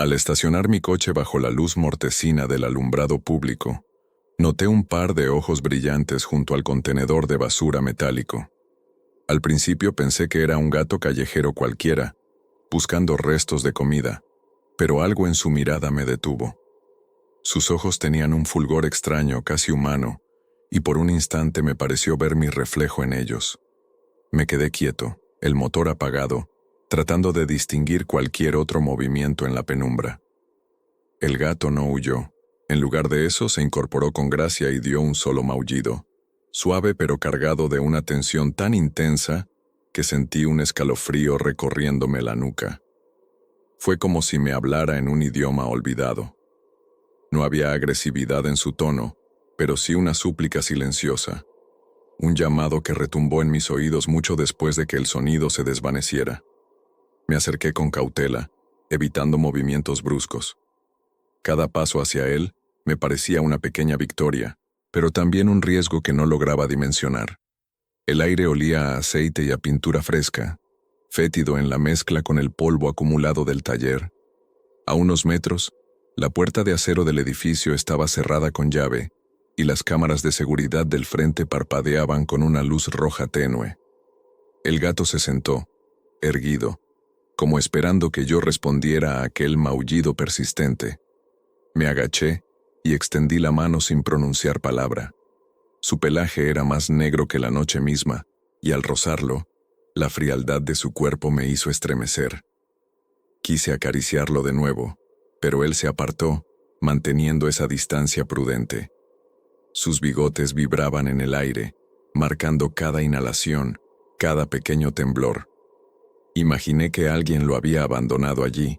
Al estacionar mi coche bajo la luz mortecina del alumbrado público, noté un par de ojos brillantes junto al contenedor de basura metálico. Al principio pensé que era un gato callejero cualquiera, buscando restos de comida, pero algo en su mirada me detuvo. Sus ojos tenían un fulgor extraño, casi humano, y por un instante me pareció ver mi reflejo en ellos. Me quedé quieto, el motor apagado, tratando de distinguir cualquier otro movimiento en la penumbra. El gato no huyó. En lugar de eso, se incorporó con gracia y dio un solo maullido, suave pero cargado de una tensión tan intensa que sentí un escalofrío recorriéndome la nuca. Fue como si me hablara en un idioma olvidado. No había agresividad en su tono, pero sí una súplica silenciosa, un llamado que retumbó en mis oídos mucho después de que el sonido se desvaneciera. Me acerqué con cautela, evitando movimientos bruscos. Cada paso hacia él me parecía una pequeña victoria, pero también un riesgo que no lograba dimensionar. El aire olía a aceite y a pintura fresca, fétido en la mezcla con el polvo acumulado del taller. A unos metros, la puerta de acero del edificio estaba cerrada con llave, y las cámaras de seguridad del frente parpadeaban con una luz roja tenue. El gato se sentó, erguido, como esperando que yo respondiera a aquel maullido persistente. Me agaché y extendí la mano sin pronunciar palabra. Su pelaje era más negro que la noche misma, y al rozarlo, la frialdad de su cuerpo me hizo estremecer. Quise acariciarlo de nuevo, pero él se apartó, manteniendo esa distancia prudente. Sus bigotes vibraban en el aire, marcando cada inhalación, cada pequeño temblor. Imaginé que alguien lo había abandonado allí,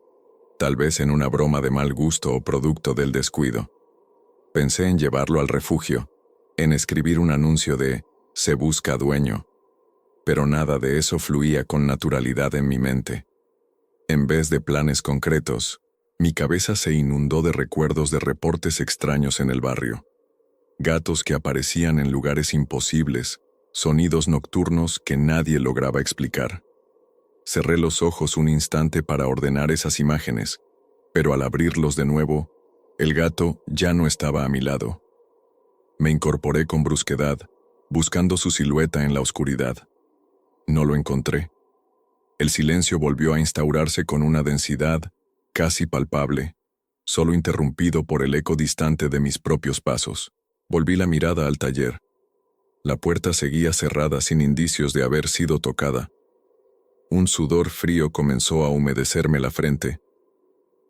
tal vez en una broma de mal gusto o producto del descuido. Pensé en llevarlo al refugio, en escribir un anuncio de «Se busca dueño», pero nada de eso fluía con naturalidad en mi mente. En vez de planes concretos, mi cabeza se inundó de recuerdos de reportes extraños en el barrio. Gatos que aparecían en lugares imposibles, sonidos nocturnos que nadie lograba explicar. Cerré los ojos un instante para ordenar esas imágenes, pero al abrirlos de nuevo, el gato ya no estaba a mi lado. Me incorporé con brusquedad, buscando su silueta en la oscuridad. No lo encontré. El silencio volvió a instaurarse con una densidad casi palpable, solo interrumpido por el eco distante de mis propios pasos. Volví la mirada al taller. La puerta seguía cerrada sin indicios de haber sido tocada. Un sudor frío comenzó a humedecerme la frente.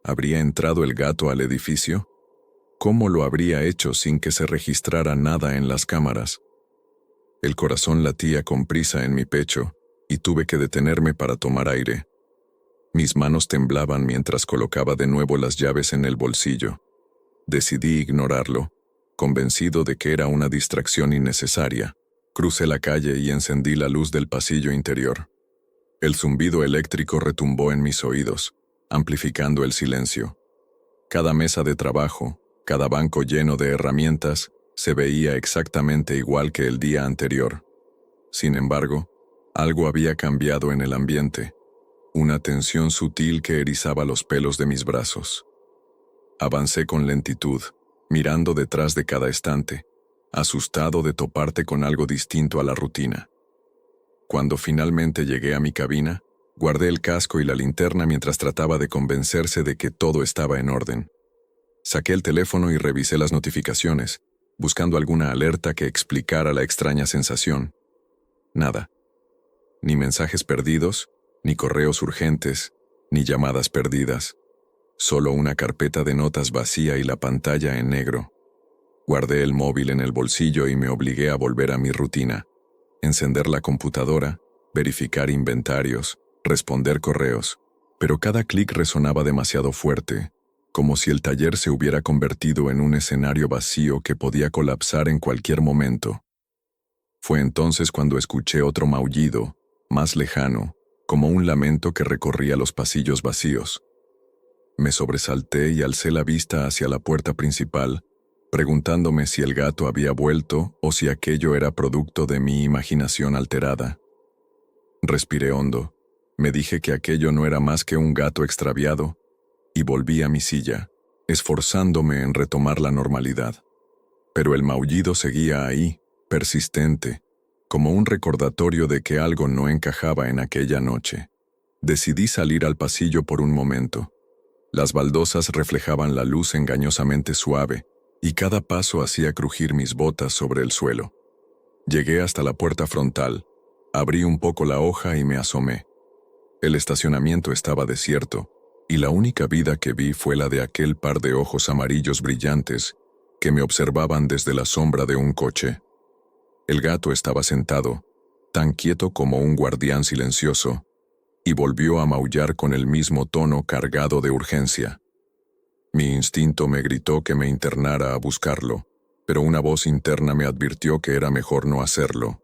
¿Habría entrado el gato al edificio? ¿Cómo lo habría hecho sin que se registrara nada en las cámaras? El corazón latía con prisa en mi pecho y tuve que detenerme para tomar aire. Mis manos temblaban mientras colocaba de nuevo las llaves en el bolsillo. Decidí ignorarlo, convencido de que era una distracción innecesaria. Crucé la calle y encendí la luz del pasillo interior. El zumbido eléctrico retumbó en mis oídos, amplificando el silencio. Cada mesa de trabajo, cada banco lleno de herramientas, se veía exactamente igual que el día anterior. Sin embargo, algo había cambiado en el ambiente, una tensión sutil que erizaba los pelos de mis brazos. Avancé con lentitud, mirando detrás de cada estante, asustado de toparte con algo distinto a la rutina. Cuando finalmente llegué a mi cabina, guardé el casco y la linterna mientras trataba de convencerse de que todo estaba en orden. Saqué el teléfono y revisé las notificaciones, buscando alguna alerta que explicara la extraña sensación. Nada. Ni mensajes perdidos, ni correos urgentes, ni llamadas perdidas. Solo una carpeta de notas vacía y la pantalla en negro. Guardé el móvil en el bolsillo y me obligué a volver a mi rutina. Encender la computadora, verificar inventarios, responder correos. Pero cada clic resonaba demasiado fuerte, como si el taller se hubiera convertido en un escenario vacío que podía colapsar en cualquier momento. Fue entonces cuando escuché otro maullido, más lejano, como un lamento que recorría los pasillos vacíos. Me sobresalté y alcé la vista hacia la puerta principal, preguntándome si el gato había vuelto o si aquello era producto de mi imaginación alterada. Respiré hondo. Me dije que aquello no era más que un gato extraviado, y volví a mi silla, esforzándome en retomar la normalidad. Pero el maullido seguía ahí, persistente, como un recordatorio de que algo no encajaba en aquella noche. Decidí salir al pasillo por un momento. Las baldosas reflejaban la luz engañosamente suave, y cada paso hacía crujir mis botas sobre el suelo. Llegué hasta la puerta frontal, abrí un poco la hoja y me asomé. El estacionamiento estaba desierto, y la única vida que vi fue la de aquel par de ojos amarillos brillantes que me observaban desde la sombra de un coche. El gato estaba sentado, tan quieto como un guardián silencioso, y volvió a maullar con el mismo tono cargado de urgencia. Mi instinto me gritó que me internara a buscarlo, pero una voz interna me advirtió que era mejor no hacerlo.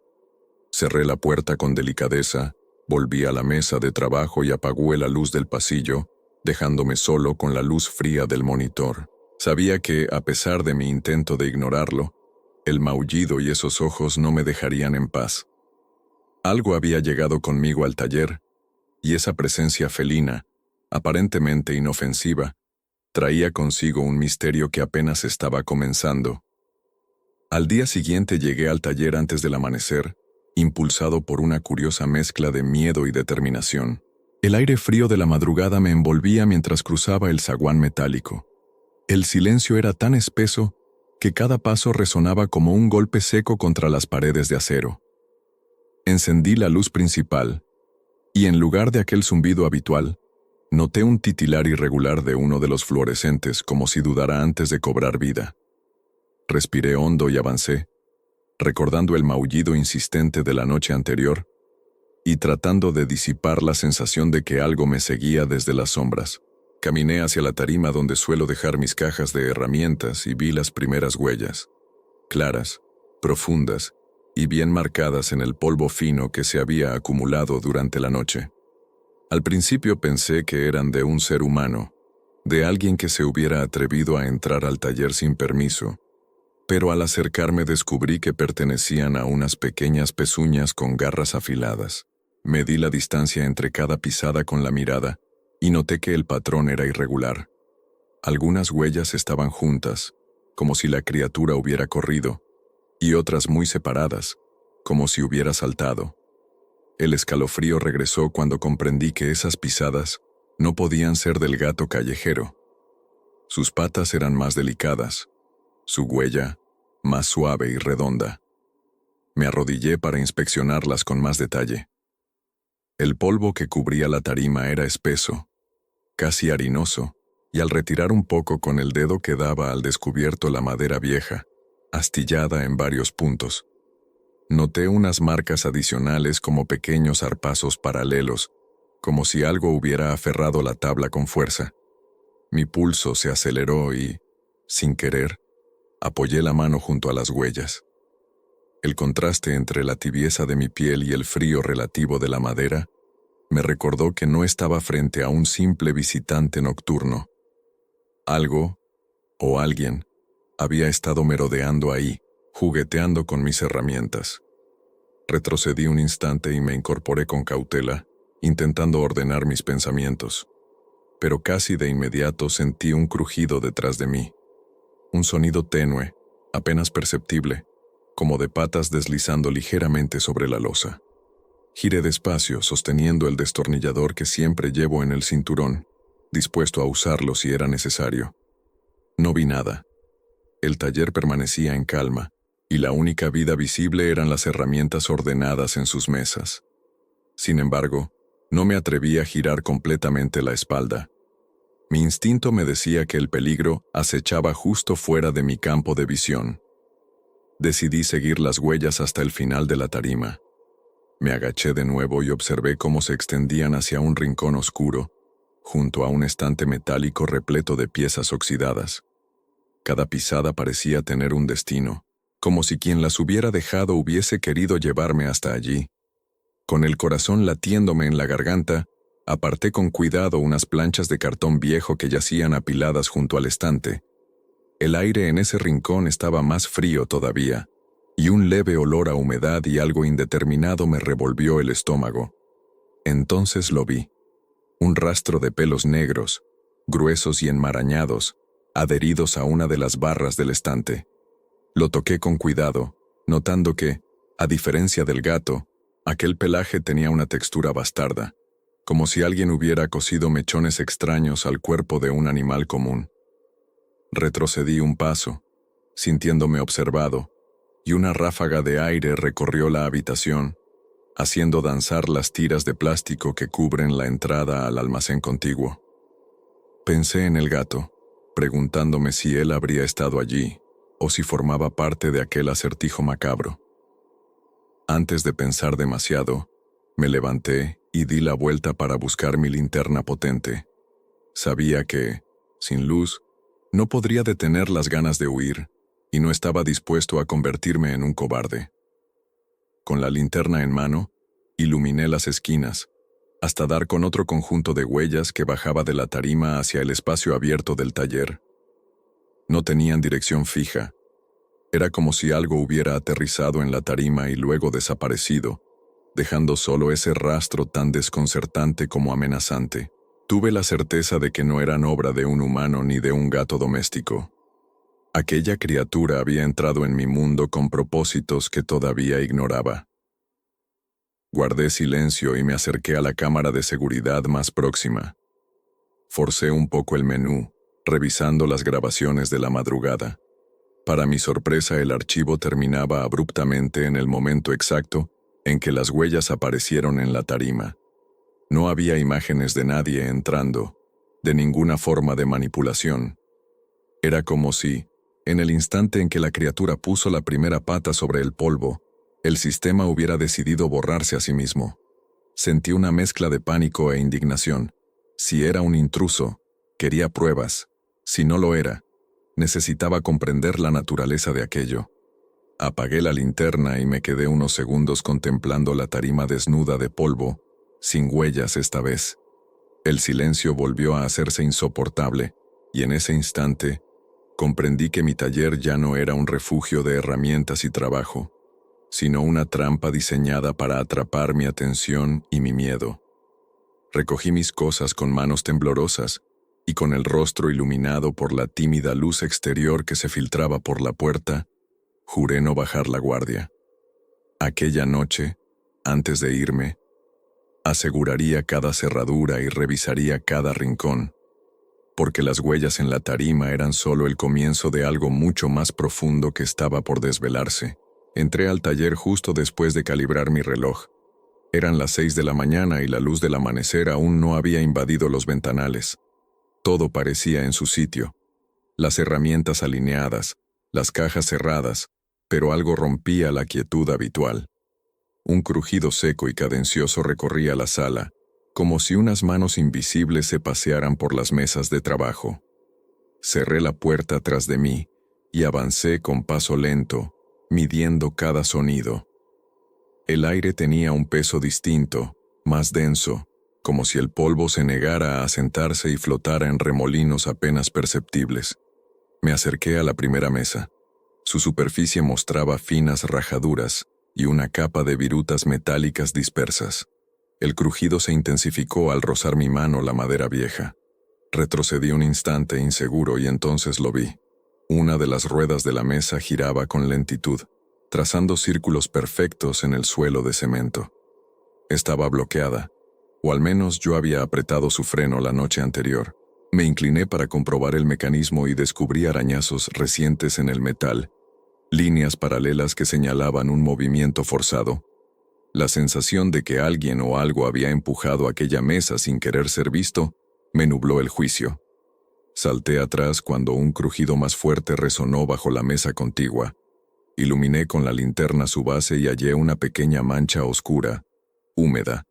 Cerré la puerta con delicadeza, volví a la mesa de trabajo y apagué la luz del pasillo, dejándome solo con la luz fría del monitor. Sabía que, a pesar de mi intento de ignorarlo, el maullido y esos ojos no me dejarían en paz. Algo había llegado conmigo al taller, y esa presencia felina, aparentemente inofensiva, traía consigo un misterio que apenas estaba comenzando. Al día siguiente llegué al taller antes del amanecer, impulsado por una curiosa mezcla de miedo y determinación. El aire frío de la madrugada me envolvía mientras cruzaba el zaguán metálico. El silencio era tan espeso que cada paso resonaba como un golpe seco contra las paredes de acero. Encendí la luz principal, y en lugar de aquel zumbido habitual, noté un titilar irregular de uno de los fluorescentes como si dudara antes de cobrar vida. Respiré hondo y avancé, recordando el maullido insistente de la noche anterior y tratando de disipar la sensación de que algo me seguía desde las sombras. Caminé hacia la tarima donde suelo dejar mis cajas de herramientas y vi las primeras huellas, claras, profundas y bien marcadas en el polvo fino que se había acumulado durante la noche. Al principio pensé que eran de un ser humano, de alguien que se hubiera atrevido a entrar al taller sin permiso, pero al acercarme descubrí que pertenecían a unas pequeñas pezuñas con garras afiladas. Medí la distancia entre cada pisada con la mirada y noté que el patrón era irregular. Algunas huellas estaban juntas, como si la criatura hubiera corrido, y otras muy separadas, como si hubiera saltado. El escalofrío regresó cuando comprendí que esas pisadas no podían ser del gato callejero. Sus patas eran más delicadas, su huella más suave y redonda. Me arrodillé para inspeccionarlas con más detalle. El polvo que cubría la tarima era espeso, casi harinoso, y al retirar un poco con el dedo quedaba al descubierto la madera vieja, astillada en varios puntos. Noté unas marcas adicionales como pequeños zarpazos paralelos, como si algo hubiera aferrado la tabla con fuerza. Mi pulso se aceleró y, sin querer, apoyé la mano junto a las huellas. El contraste entre la tibieza de mi piel y el frío relativo de la madera me recordó que no estaba frente a un simple visitante nocturno. Algo, o alguien, había estado merodeando ahí, jugueteando con mis herramientas. Retrocedí un instante y me incorporé con cautela, intentando ordenar mis pensamientos. Pero casi de inmediato sentí un crujido detrás de mí. Un sonido tenue, apenas perceptible, como de patas deslizando ligeramente sobre la losa. Giré despacio, sosteniendo el destornillador que siempre llevo en el cinturón, dispuesto a usarlo si era necesario. No vi nada. El taller permanecía en calma, y la única vida visible eran las herramientas ordenadas en sus mesas. Sin embargo, no me atreví a girar completamente la espalda. Mi instinto me decía que el peligro acechaba justo fuera de mi campo de visión. Decidí seguir las huellas hasta el final de la tarima. Me agaché de nuevo y observé cómo se extendían hacia un rincón oscuro, junto a un estante metálico repleto de piezas oxidadas. Cada pisada parecía tener un destino, como si quien las hubiera dejado hubiese querido llevarme hasta allí. Con el corazón latiéndome en la garganta, aparté con cuidado unas planchas de cartón viejo que yacían apiladas junto al estante. El aire en ese rincón estaba más frío todavía, y un leve olor a humedad y algo indeterminado me revolvió el estómago. Entonces lo vi. Un rastro de pelos negros, gruesos y enmarañados, adheridos a una de las barras del estante. Lo toqué con cuidado, notando que, a diferencia del gato, aquel pelaje tenía una textura bastarda, como si alguien hubiera cosido mechones extraños al cuerpo de un animal común. Retrocedí un paso, sintiéndome observado, y una ráfaga de aire recorrió la habitación, haciendo danzar las tiras de plástico que cubren la entrada al almacén contiguo. Pensé en el gato, preguntándome si él habría estado allí, o si formaba parte de aquel acertijo macabro. Antes de pensar demasiado, me levanté y di la vuelta para buscar mi linterna potente. Sabía que, sin luz, no podría detener las ganas de huir, y no estaba dispuesto a convertirme en un cobarde. Con la linterna en mano, iluminé las esquinas, hasta dar con otro conjunto de huellas que bajaba de la tarima hacia el espacio abierto del taller. No tenían dirección fija. Era como si algo hubiera aterrizado en la tarima y luego desaparecido, dejando solo ese rastro tan desconcertante como amenazante. Tuve la certeza de que no eran obra de un humano ni de un gato doméstico. Aquella criatura había entrado en mi mundo con propósitos que todavía ignoraba. Guardé silencio y me acerqué a la cámara de seguridad más próxima. Forcé un poco el menú, revisando las grabaciones de la madrugada. Para mi sorpresa, el archivo terminaba abruptamente en el momento exacto en que las huellas aparecieron en la tarima. No había imágenes de nadie entrando, de ninguna forma de manipulación. Era como si, en el instante en que la criatura puso la primera pata sobre el polvo, el sistema hubiera decidido borrarse a sí mismo. Sentí una mezcla de pánico e indignación. Si era un intruso, quería pruebas. Si no lo era, necesitaba comprender la naturaleza de aquello. Apagué la linterna y me quedé unos segundos contemplando la tarima desnuda de polvo, sin huellas esta vez. El silencio volvió a hacerse insoportable, y en ese instante, comprendí que mi taller ya no era un refugio de herramientas y trabajo, sino una trampa diseñada para atrapar mi atención y mi miedo. Recogí mis cosas con manos temblorosas y con el rostro iluminado por la tímida luz exterior que se filtraba por la puerta, juré no bajar la guardia. Aquella noche, antes de irme, aseguraría cada cerradura y revisaría cada rincón, porque las huellas en la tarima eran solo el comienzo de algo mucho más profundo que estaba por desvelarse. Entré al taller justo después de calibrar mi reloj. Eran las 6 de la mañana y la luz del amanecer aún no había invadido los ventanales. Todo parecía en su sitio. Las herramientas alineadas, las cajas cerradas, pero algo rompía la quietud habitual. Un crujido seco y cadencioso recorría la sala, como si unas manos invisibles se pasearan por las mesas de trabajo. Cerré la puerta tras de mí y avancé con paso lento, midiendo cada sonido. El aire tenía un peso distinto, más denso, como si el polvo se negara a asentarse y flotara en remolinos apenas perceptibles. Me acerqué a la primera mesa. Su superficie mostraba finas rajaduras y una capa de virutas metálicas dispersas. El crujido se intensificó al rozar mi mano la madera vieja. Retrocedí un instante inseguro y entonces lo vi. Una de las ruedas de la mesa giraba con lentitud, trazando círculos perfectos en el suelo de cemento. Estaba bloqueada, o al menos yo había apretado su freno la noche anterior. Me incliné para comprobar el mecanismo y descubrí arañazos recientes en el metal, líneas paralelas que señalaban un movimiento forzado. La sensación de que alguien o algo había empujado aquella mesa sin querer ser visto me nubló el juicio. Salté atrás cuando un crujido más fuerte resonó bajo la mesa contigua. Iluminé con la linterna su base y hallé una pequeña mancha oscura, húmeda,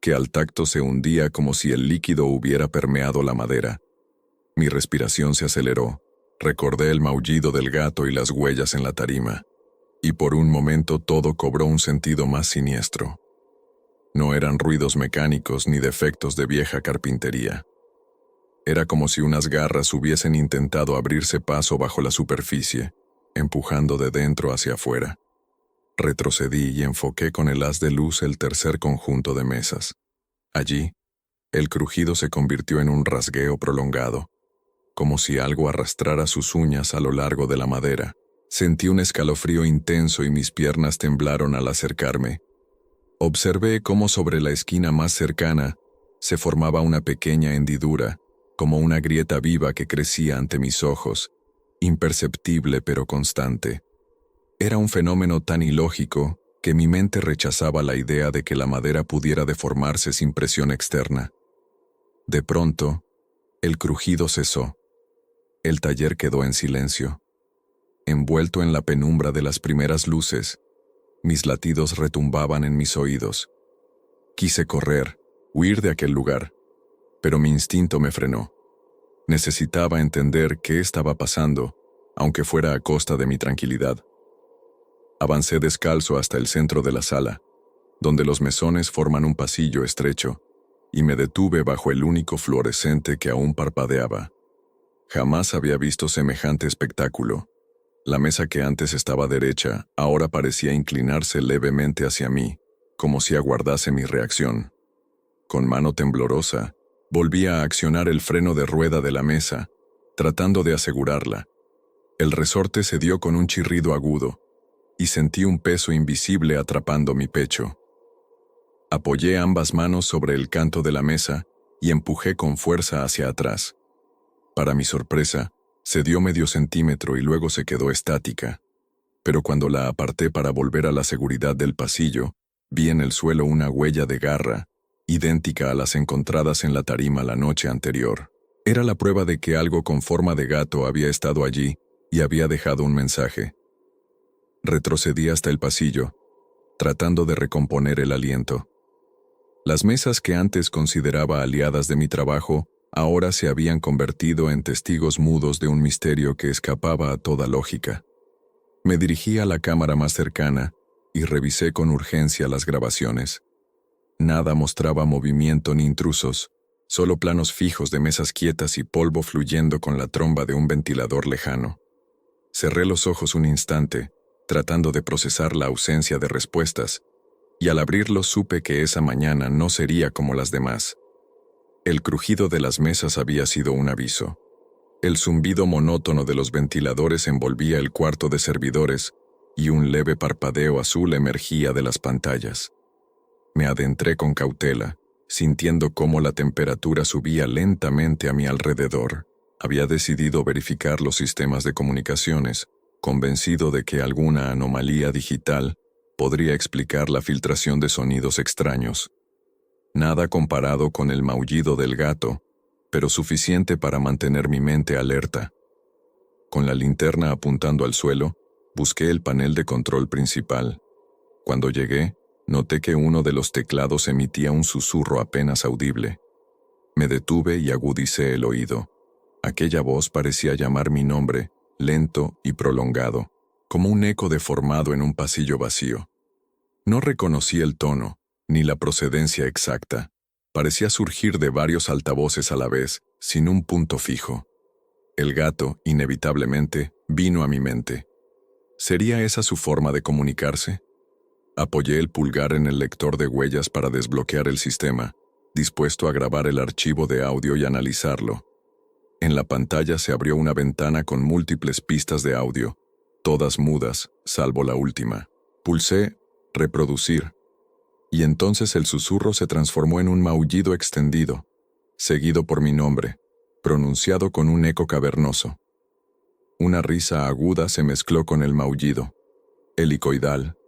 que al tacto se hundía como si el líquido hubiera permeado la madera. Mi respiración se aceleró. Recordé el maullido del gato y las huellas en la tarima, y por un momento todo cobró un sentido más siniestro. No eran ruidos mecánicos ni defectos de vieja carpintería. Era como si unas garras hubiesen intentado abrirse paso bajo la superficie, empujando de dentro hacia afuera. Retrocedí y enfoqué con el haz de luz el tercer conjunto de mesas. Allí, El crujido se convirtió en un rasgueo prolongado, como si algo arrastrara sus uñas a lo largo de la madera. Sentí un escalofrío intenso y mis piernas temblaron al acercarme. Observé cómo sobre la esquina más cercana se formaba una pequeña hendidura, como una grieta viva que crecía ante mis ojos, imperceptible pero constante. Era un fenómeno tan ilógico que mi mente rechazaba la idea de que la madera pudiera deformarse sin presión externa. De pronto, el crujido cesó. El taller quedó en silencio. Envuelto en la penumbra de las primeras luces, mis latidos retumbaban en mis oídos. Quise correr, huir de aquel lugar, pero mi instinto me frenó. Necesitaba entender qué estaba pasando, aunque fuera a costa de mi tranquilidad. Avancé descalzo hasta el centro de la sala, donde los mesones forman un pasillo estrecho, y me detuve bajo el único fluorescente que aún parpadeaba. Jamás había visto semejante espectáculo. La mesa que antes estaba derecha, ahora parecía inclinarse levemente hacia mí, como si aguardase mi reacción. Con mano temblorosa, volví a accionar el freno de rueda de la mesa, tratando de asegurarla. El resorte se dio con un chirrido agudo, y sentí un peso invisible atrapando mi pecho. Apoyé ambas manos sobre el canto de la mesa y empujé con fuerza hacia atrás. Para mi sorpresa, cedió medio centímetro y luego se quedó estática. Pero cuando la aparté para volver a la seguridad del pasillo, vi en el suelo una huella de garra, idéntica a las encontradas en la tarima la noche anterior. Era la prueba de que algo con forma de gato había estado allí y había dejado un mensaje. Retrocedí hasta el pasillo, tratando de recomponer el aliento. Las mesas que antes consideraba aliadas de mi trabajo ahora se habían convertido en testigos mudos de un misterio que escapaba a toda lógica. Me dirigí a la cámara más cercana y revisé con urgencia las grabaciones. Nada mostraba movimiento ni intrusos, solo planos fijos de mesas quietas y polvo fluyendo con la tromba de un ventilador lejano. Cerré los ojos un instante, tratando de procesar la ausencia de respuestas, y al abrirlos supe que esa mañana no sería como las demás. El crujido de las mesas había sido un aviso. El zumbido monótono de los ventiladores envolvía el cuarto de servidores y un leve parpadeo azul emergía de las pantallas. Me adentré con cautela, sintiendo cómo la temperatura subía lentamente a mi alrededor. Había decidido verificar los sistemas de comunicaciones, convencido de que alguna anomalía digital podría explicar la filtración de sonidos extraños. Nada comparado con el maullido del gato, pero suficiente para mantener mi mente alerta. Con la linterna apuntando al suelo, busqué el panel de control principal. Cuando llegué, noté que uno de los teclados emitía un susurro apenas audible. Me detuve y agudicé el oído. Aquella voz parecía llamar mi nombre, lento y prolongado, como un eco deformado en un pasillo vacío. No reconocí el tono, ni la procedencia exacta. Parecía surgir de varios altavoces a la vez, sin un punto fijo. El gato, inevitablemente, vino a mi mente. ¿Sería esa su forma de comunicarse? Apoyé el pulgar en el lector de huellas para desbloquear el sistema, dispuesto a grabar el archivo de audio y analizarlo. En la pantalla se abrió una ventana con múltiples pistas de audio, todas mudas, salvo la última. Pulsé «Reproducir», y entonces el susurro se transformó en un maullido extendido, seguido por mi nombre, pronunciado con un eco cavernoso. Una risa aguda se mezcló con el maullido, helicoidal,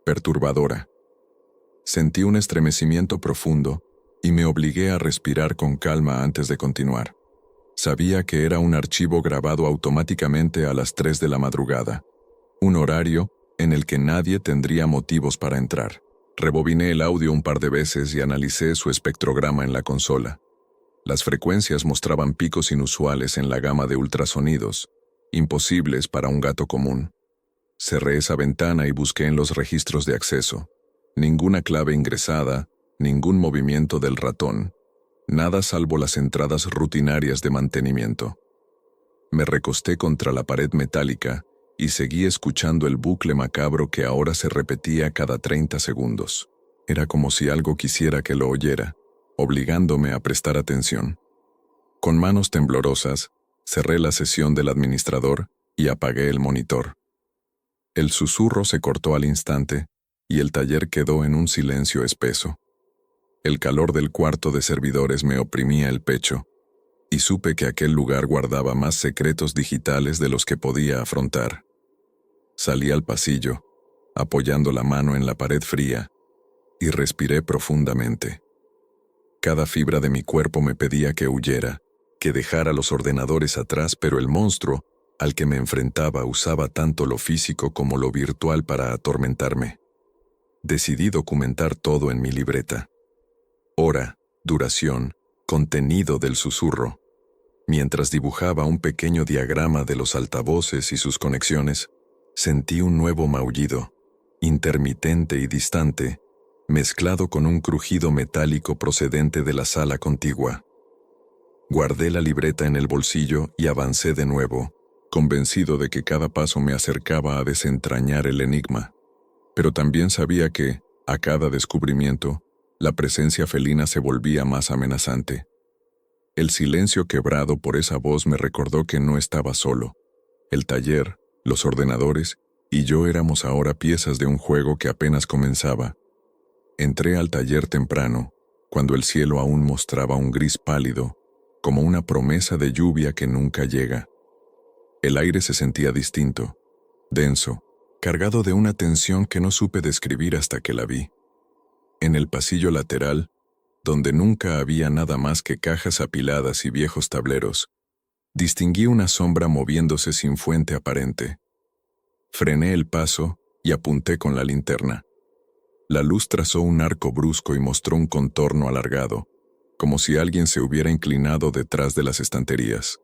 perturbadora. Sentí un estremecimiento profundo y me obligué a respirar con calma antes de continuar. Sabía que era un archivo grabado automáticamente a las 3 de la madrugada, un horario en el que nadie tendría motivos para entrar. Rebobiné el audio un par de veces y analicé su espectrograma en la consola. Las frecuencias mostraban picos inusuales en la gama de ultrasonidos, imposibles para un gato común. Cerré esa ventana y busqué en los registros de acceso. Ninguna clave ingresada, ningún movimiento del ratón, nada salvo las entradas rutinarias de mantenimiento. Me recosté contra la pared metálica y seguí escuchando el bucle macabro que ahora se repetía cada 30 segundos. Era como si algo quisiera que lo oyera, obligándome a prestar atención. Con manos temblorosas, cerré la sesión del administrador y apagué el monitor. El susurro se cortó al instante y el taller quedó en un silencio espeso. El calor del cuarto de servidores me oprimía el pecho y supe que aquel lugar guardaba más secretos digitales de los que podía afrontar. Salí al pasillo, apoyando la mano en la pared fría, y respiré profundamente. Cada fibra de mi cuerpo me pedía que huyera, que dejara los ordenadores atrás, pero el monstruo al que me enfrentaba usaba tanto lo físico como lo virtual para atormentarme. Decidí documentar todo en mi libreta. Hora, duración, contenido del susurro. Mientras dibujaba un pequeño diagrama de los altavoces y sus conexiones, sentí un nuevo maullido, intermitente y distante, mezclado con un crujido metálico procedente de la sala contigua. Guardé la libreta en el bolsillo y avancé de nuevo, convencido de que cada paso me acercaba a desentrañar el enigma. Pero también sabía que, a cada descubrimiento, la presencia felina se volvía más amenazante. El silencio quebrado por esa voz me recordó que no estaba solo. El taller, los ordenadores y yo éramos ahora piezas de un juego que apenas comenzaba. Entré al taller temprano, cuando el cielo aún mostraba un gris pálido, como una promesa de lluvia que nunca llega. El aire se sentía distinto, denso, cargado de una tensión que no supe describir hasta que la vi. En el pasillo lateral, donde nunca había nada más que cajas apiladas y viejos tableros, distinguí una sombra moviéndose sin fuente aparente. Frené el paso y apunté con la linterna. La luz trazó un arco brusco y mostró un contorno alargado, como si alguien se hubiera inclinado detrás de las estanterías.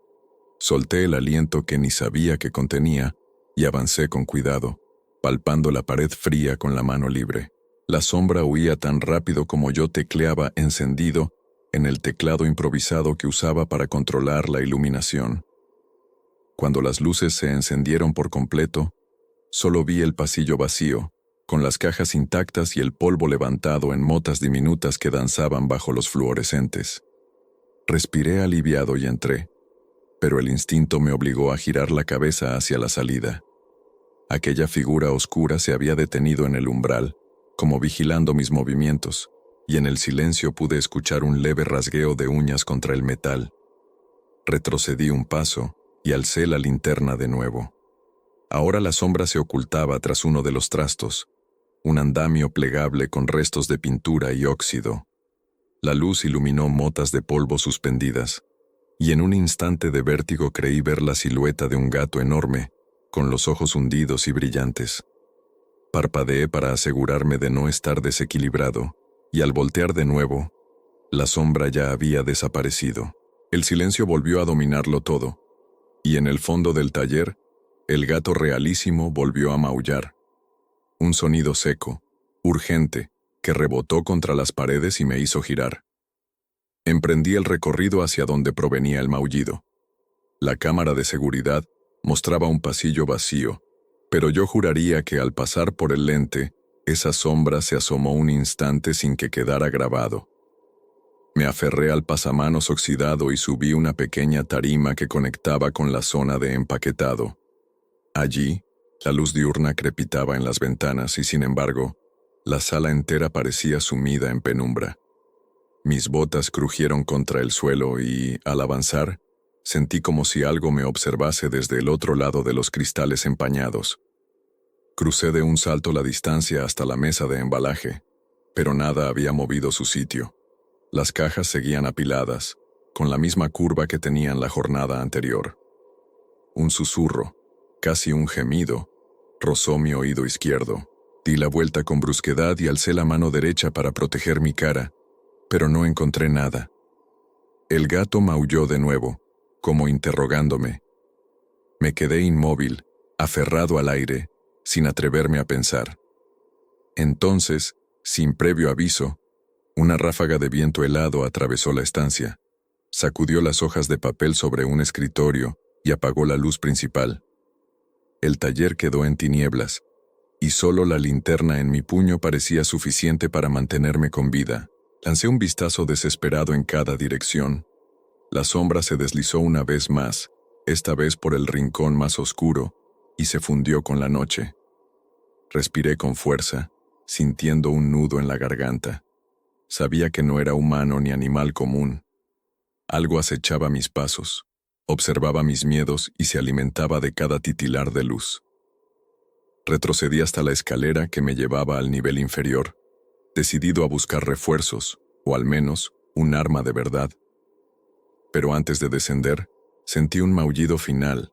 Solté el aliento que ni sabía que contenía y avancé con cuidado, palpando la pared fría con la mano libre. La sombra huía tan rápido como yo tecleaba encendido en el teclado improvisado que usaba para controlar la iluminación. Cuando las luces se encendieron por completo, solo vi el pasillo vacío, con las cajas intactas y el polvo levantado en motas diminutas que danzaban bajo los fluorescentes. Respiré aliviado y entré, pero el instinto me obligó a girar la cabeza hacia la salida. Aquella figura oscura se había detenido en el umbral, como vigilando mis movimientos, y en el silencio pude escuchar un leve rasgueo de uñas contra el metal. Retrocedí un paso y alcé la linterna de nuevo. Ahora la sombra se ocultaba tras uno de los trastos, un andamio plegable con restos de pintura y óxido. La luz iluminó motas de polvo suspendidas, y en un instante de vértigo creí ver la silueta de un gato enorme, con los ojos hundidos y brillantes. Parpadeé para asegurarme de no estar desequilibrado, y al voltear de nuevo, la sombra ya había desaparecido. El silencio volvió a dominarlo todo, y en el fondo del taller, el gato realísimo volvió a maullar. Un sonido seco, urgente, que rebotó contra las paredes y me hizo girar. Emprendí el recorrido hacia donde provenía el maullido. La cámara de seguridad mostraba un pasillo vacío, pero yo juraría que al pasar por el lente, esa sombra se asomó un instante sin que quedara grabado. Me aferré al pasamanos oxidado y subí una pequeña tarima que conectaba con la zona de empaquetado. Allí, la luz diurna crepitaba en las ventanas y, sin embargo, la sala entera parecía sumida en penumbra. Mis botas crujieron contra el suelo y, al avanzar, sentí como si algo me observase desde el otro lado de los cristales empañados. Crucé de un salto la distancia hasta la mesa de embalaje, pero nada había movido su sitio. Las cajas seguían apiladas, con la misma curva que tenían la jornada anterior. Un susurro, casi un gemido, rozó mi oído izquierdo. Di la vuelta con brusquedad y alcé la mano derecha para proteger mi cara, pero no encontré nada. El gato maulló de nuevo, como interrogándome. Me quedé inmóvil, aferrado al aire, sin atreverme a pensar. Entonces, sin previo aviso, una ráfaga de viento helado atravesó la estancia, sacudió las hojas de papel sobre un escritorio y apagó la luz principal. El taller quedó en tinieblas, y solo la linterna en mi puño parecía suficiente para mantenerme con vida. Lancé un vistazo desesperado en cada dirección. La sombra se deslizó una vez más, esta vez por el rincón más oscuro, y se fundió con la noche. Respiré con fuerza, sintiendo un nudo en la garganta. Sabía que no era humano ni animal común. Algo acechaba mis pasos, observaba mis miedos y se alimentaba de cada titilar de luz. Retrocedí hasta la escalera que me llevaba al nivel inferior, decidido a buscar refuerzos, o al menos un arma de verdad. Pero antes de descender, sentí un maullido final,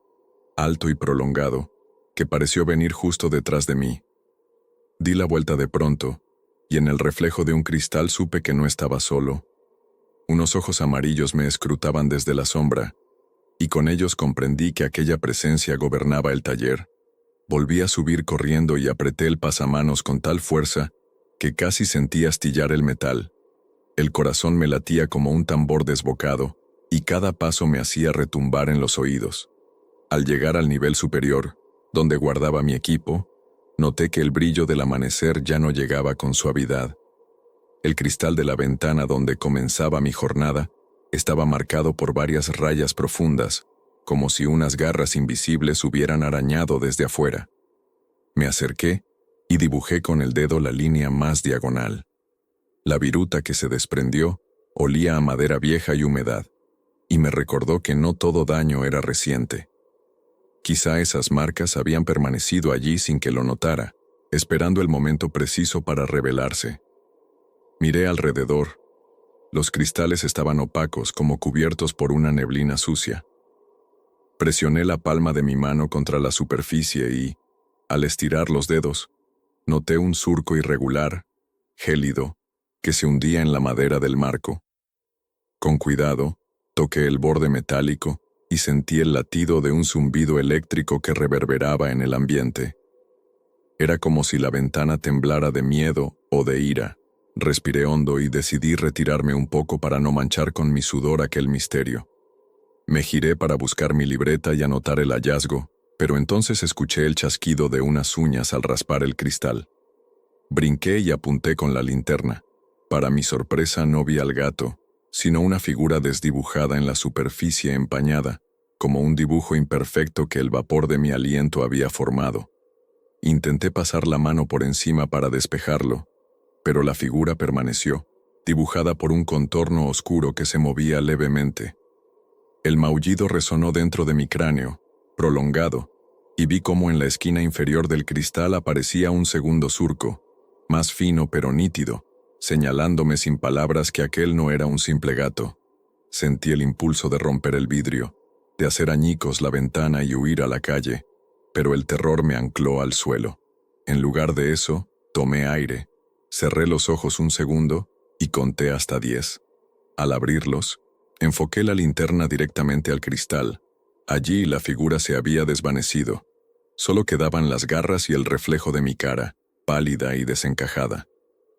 alto y prolongado, que pareció venir justo detrás de mí. Di la vuelta de pronto, y en el reflejo de un cristal supe que no estaba solo. Unos ojos amarillos me escrutaban desde la sombra, y con ellos comprendí que aquella presencia gobernaba el taller. Volví a subir corriendo y apreté el pasamanos con tal fuerza que casi sentí astillar el metal. El corazón me latía como un tambor desbocado, y cada paso me hacía retumbar en los oídos. Al llegar al nivel superior, donde guardaba mi equipo, noté que el brillo del amanecer ya no llegaba con suavidad. El cristal de la ventana donde comenzaba mi jornada estaba marcado por varias rayas profundas, como si unas garras invisibles hubieran arañado desde afuera. Me acerqué y dibujé con el dedo la línea más diagonal. La viruta que se desprendió olía a madera vieja y humedad, y me recordó que no todo daño era reciente. Quizá esas marcas habían permanecido allí sin que lo notara, esperando el momento preciso para revelarse. Miré alrededor. Los cristales estaban opacos, como cubiertos por una neblina sucia. Presioné la palma de mi mano contra la superficie y, al estirar los dedos, noté un surco irregular, gélido, que se hundía en la madera del marco. Con cuidado, toqué el borde metálico y sentí el latido de un zumbido eléctrico que reverberaba en el ambiente. Era como si la ventana temblara de miedo o de ira. Respiré hondo y decidí retirarme un poco para no manchar con mi sudor aquel misterio. Me giré para buscar mi libreta y anotar el hallazgo, pero entonces escuché el chasquido de unas uñas al raspar el cristal. Brinqué y apunté con la linterna. Para mi sorpresa no vi al gato, sino una figura desdibujada en la superficie empañada, como un dibujo imperfecto que el vapor de mi aliento había formado. Intenté pasar la mano por encima para despejarlo, pero la figura permaneció, dibujada por un contorno oscuro que se movía levemente. El maullido resonó dentro de mi cráneo, prolongado, y vi cómo en la esquina inferior del cristal aparecía un segundo surco, más fino pero nítido, señalándome sin palabras que aquel no era un simple gato. Sentí el impulso de romper el vidrio, de hacer añicos la ventana y huir a la calle, pero el terror me ancló al suelo. En lugar de eso, tomé aire, cerré los ojos un segundo y conté hasta 10. Al abrirlos, enfoqué la linterna directamente al cristal. Allí la figura se había desvanecido. Solo quedaban las garras y el reflejo de mi cara, pálida y desencajada.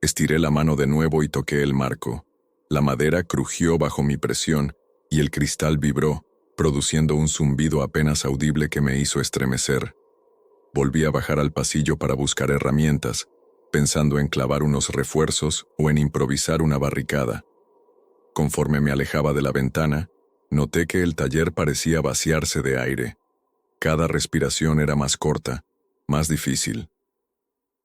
Estiré la mano de nuevo y toqué el marco. La madera crujió bajo mi presión y el cristal vibró, produciendo un zumbido apenas audible que me hizo estremecer. Volví a bajar al pasillo para buscar herramientas, pensando en clavar unos refuerzos o en improvisar una barricada. Conforme me alejaba de la ventana, noté que el taller parecía vaciarse de aire. Cada respiración era más corta, más difícil.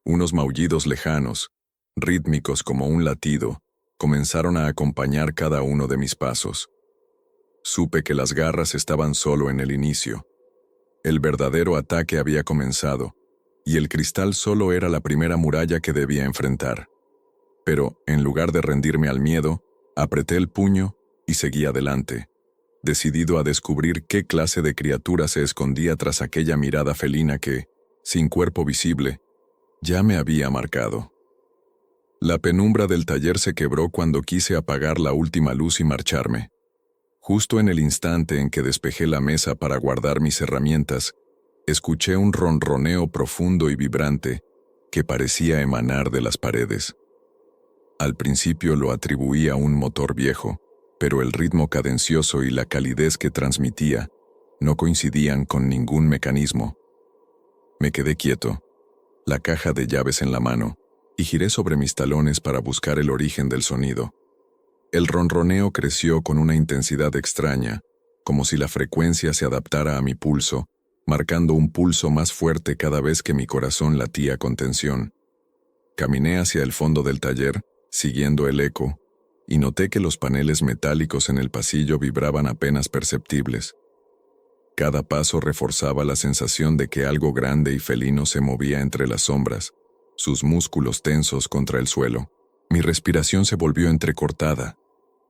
Unos maullidos lejanos, rítmicos como un latido, comenzaron a acompañar cada uno de mis pasos. Supe que las garras estaban solo en el inicio. El verdadero ataque había comenzado, y el cristal solo era la primera muralla que debía enfrentar. Pero, en lugar de rendirme al miedo, apreté el puño y seguí adelante, decidido a descubrir qué clase de criatura se escondía tras aquella mirada felina que, sin cuerpo visible, ya me había marcado. La penumbra del taller se quebró cuando quise apagar la última luz y marcharme. Justo en el instante en que despejé la mesa para guardar mis herramientas, escuché un ronroneo profundo y vibrante que parecía emanar de las paredes. Al principio lo atribuí a un motor viejo, pero el ritmo cadencioso y la calidez que transmitía no coincidían con ningún mecanismo. Me quedé quieto, la caja de llaves en la mano, y giré sobre mis talones para buscar el origen del sonido. El ronroneo creció con una intensidad extraña, como si la frecuencia se adaptara a mi pulso, marcando un pulso más fuerte cada vez que mi corazón latía con tensión. Caminé hacia el fondo del taller, siguiendo el eco, y noté que los paneles metálicos en el pasillo vibraban apenas perceptibles. Cada paso reforzaba la sensación de que algo grande y felino se movía entre las sombras, sus músculos tensos contra el suelo. Mi respiración se volvió entrecortada,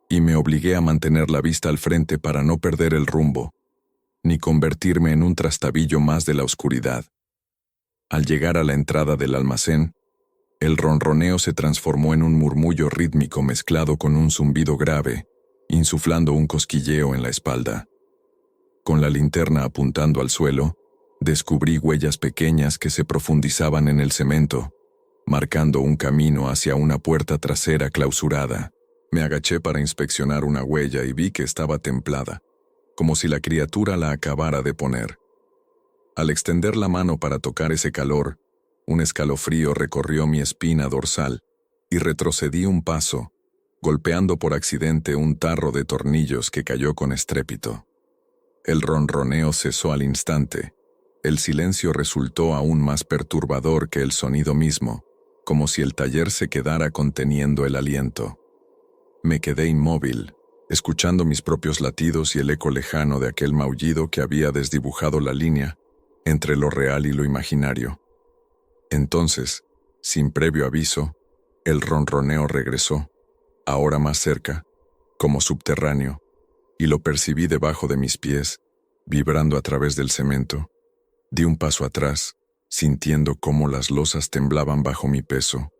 y me obligué a mantener la vista al frente para no perder el rumbo, ni convertirme en un trastabillo más de la oscuridad. Al llegar a la entrada del almacén, el ronroneo se transformó en un murmullo rítmico mezclado con un zumbido grave, insuflando un cosquilleo en la espalda. Con la linterna apuntando al suelo, descubrí huellas pequeñas que se profundizaban en el cemento, marcando un camino hacia una puerta trasera clausurada. Me agaché para inspeccionar una huella y vi que estaba templada, como si la criatura la acabara de poner. Al extender la mano para tocar ese calor, un escalofrío recorrió mi espina dorsal y retrocedí un paso, golpeando por accidente un tarro de tornillos que cayó con estrépito. El ronroneo cesó al instante. El silencio resultó aún más perturbador que el sonido mismo, como si el taller se quedara conteniendo el aliento. Me quedé inmóvil, escuchando mis propios latidos y el eco lejano de aquel maullido que había desdibujado la línea entre lo real y lo imaginario. Entonces, sin previo aviso, el ronroneo regresó, ahora más cerca, como subterráneo, y lo percibí debajo de mis pies, vibrando a través del cemento. Di un paso atrás, sintiendo cómo las losas temblaban bajo mi peso.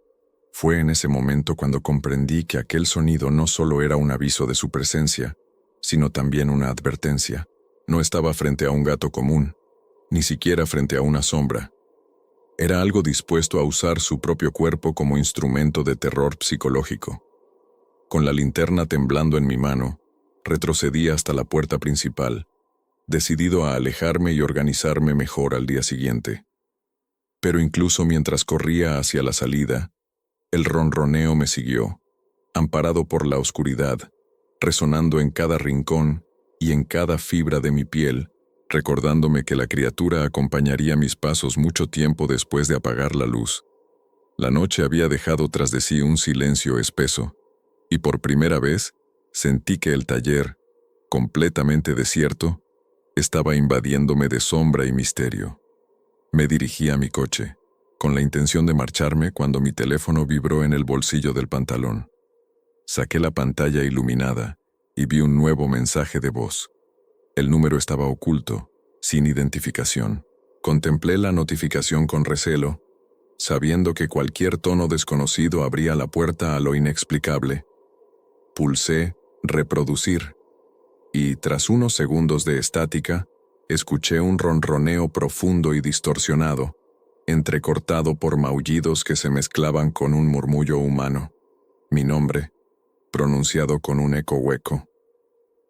Fue en ese momento cuando comprendí que aquel sonido no solo era un aviso de su presencia, sino también una advertencia. No estaba frente a un gato común, ni siquiera frente a una sombra. Era algo dispuesto a usar su propio cuerpo como instrumento de terror psicológico. Con la linterna temblando en mi mano, retrocedí hasta la puerta principal, decidido a alejarme y organizarme mejor al día siguiente. Pero incluso mientras corría hacia la salida, el ronroneo me siguió, amparado por la oscuridad, resonando en cada rincón y en cada fibra de mi piel, recordándome que la criatura acompañaría mis pasos mucho tiempo después de apagar la luz. La noche había dejado tras de sí un silencio espeso, y por primera vez sentí que el taller, completamente desierto, estaba invadiéndome de sombra y misterio. Me dirigí a mi coche, con la intención de marcharme cuando mi teléfono vibró en el bolsillo del pantalón. Saqué la pantalla iluminada y vi un nuevo mensaje de voz. El número estaba oculto, sin identificación. Contemplé la notificación con recelo, sabiendo que cualquier tono desconocido abría la puerta a lo inexplicable. Pulsé reproducir, y tras unos segundos de estática, escuché un ronroneo profundo y distorsionado, entrecortado por maullidos que se mezclaban con un murmullo humano. Mi nombre, pronunciado con un eco hueco.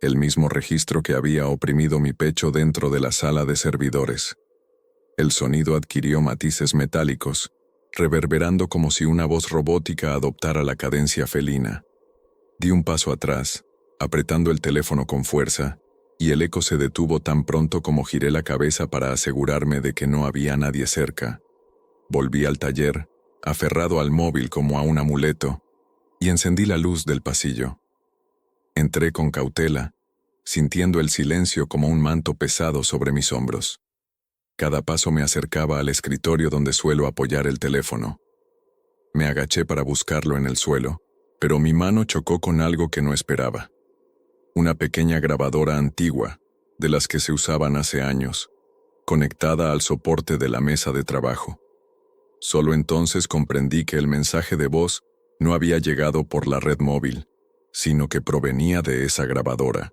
El mismo registro que había oprimido mi pecho dentro de la sala de servidores. El sonido adquirió matices metálicos, reverberando como si una voz robótica adoptara la cadencia felina. Di un paso atrás, apretando el teléfono con fuerza, y el eco se detuvo tan pronto como giré la cabeza para asegurarme de que no había nadie cerca. Volví al taller, aferrado al móvil como a un amuleto, y encendí la luz del pasillo. Entré con cautela, sintiendo el silencio como un manto pesado sobre mis hombros. Cada paso me acercaba al escritorio donde suelo apoyar el teléfono. Me agaché para buscarlo en el suelo, pero mi mano chocó con algo que no esperaba. Una pequeña grabadora antigua, de las que se usaban hace años, conectada al soporte de la mesa de trabajo. Solo entonces comprendí que el mensaje de voz no había llegado por la red móvil, sino que provenía de esa grabadora.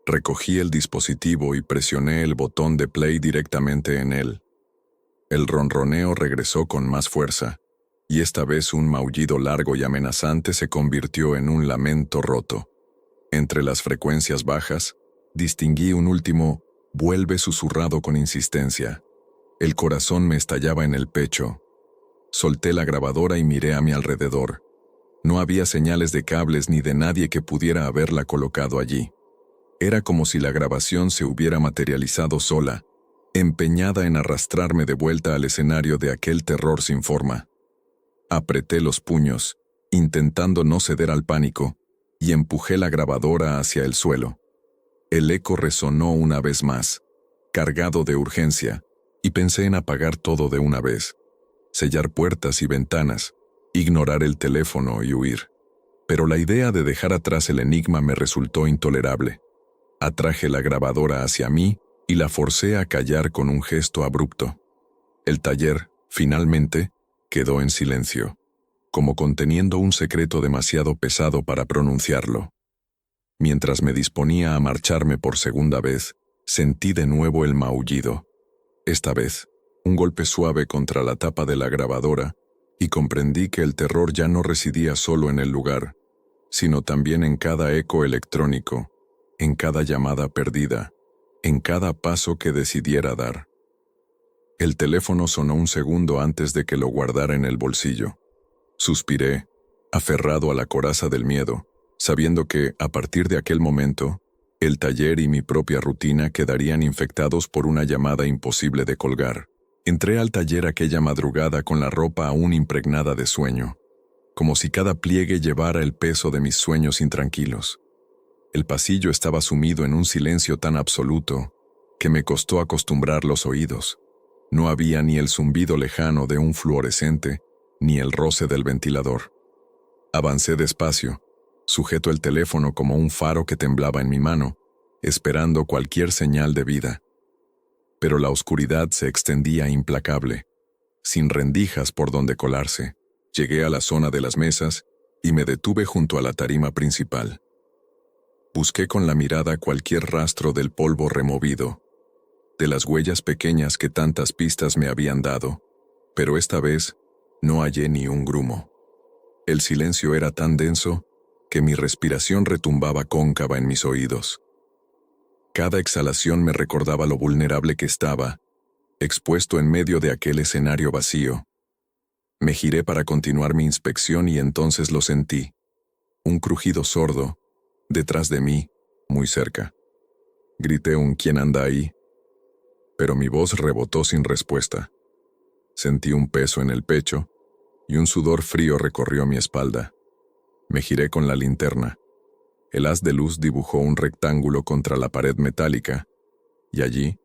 Recogí el dispositivo y presioné el botón de play directamente en él. El ronroneo regresó con más fuerza, y esta vez un maullido largo y amenazante se convirtió en un lamento roto. Entre las frecuencias bajas, distinguí un último «vuelve» susurrado con insistencia. El corazón me estallaba en el pecho, Solté la grabadora y miré a mi alrededor. No había señales de cables ni de nadie que pudiera haberla colocado allí. Era como si la grabación se hubiera materializado sola, empeñada en arrastrarme de vuelta al escenario de aquel terror sin forma. Apreté los puños, intentando no ceder al pánico, y empujé la grabadora hacia el suelo. El eco resonó una vez más, cargado de urgencia, y pensé en apagar todo de una vez, sellar puertas y ventanas, ignorar el teléfono y huir. Pero la idea de dejar atrás el enigma me resultó intolerable. Atraje la grabadora hacia mí y la forcé a callar con un gesto abrupto. El taller, finalmente, quedó en silencio, como conteniendo un secreto demasiado pesado para pronunciarlo. Mientras me disponía a marcharme por segunda vez, sentí de nuevo el maullido. Esta vez, un golpe suave contra la tapa de la grabadora, y comprendí que el terror ya no residía solo en el lugar, sino también en cada eco electrónico, en cada llamada perdida, en cada paso que decidiera dar. El teléfono sonó un segundo antes de que lo guardara en el bolsillo. Suspiré, aferrado a la coraza del miedo, sabiendo que, a partir de aquel momento, el taller y mi propia rutina quedarían infectados por una llamada imposible de colgar. Entré al taller aquella madrugada con la ropa aún impregnada de sueño, como si cada pliegue llevara el peso de mis sueños intranquilos. El pasillo estaba sumido en un silencio tan absoluto que me costó acostumbrar los oídos. No había ni el zumbido lejano de un fluorescente, ni el roce del ventilador. Avancé despacio, sujeto el teléfono como un faro que temblaba en mi mano, esperando cualquier señal de vida. Pero la oscuridad se extendía implacable, sin rendijas por donde colarse. Llegué a la zona de las mesas y me detuve junto a la tarima principal. Busqué con la mirada cualquier rastro del polvo removido, de las huellas pequeñas que tantas pistas me habían dado, pero esta vez no hallé ni un grumo. El silencio era tan denso que mi respiración retumbaba cóncava en mis oídos. Cada exhalación me recordaba lo vulnerable que estaba, expuesto en medio de aquel escenario vacío. Me giré para continuar mi inspección y entonces lo sentí. Un crujido sordo, detrás de mí, muy cerca. Grité un ¿quién anda ahí? Pero mi voz rebotó sin respuesta. Sentí un peso en el pecho y un sudor frío recorrió mi espalda. Me giré con la linterna. El haz de luz dibujó un rectángulo contra la pared metálica, y allí,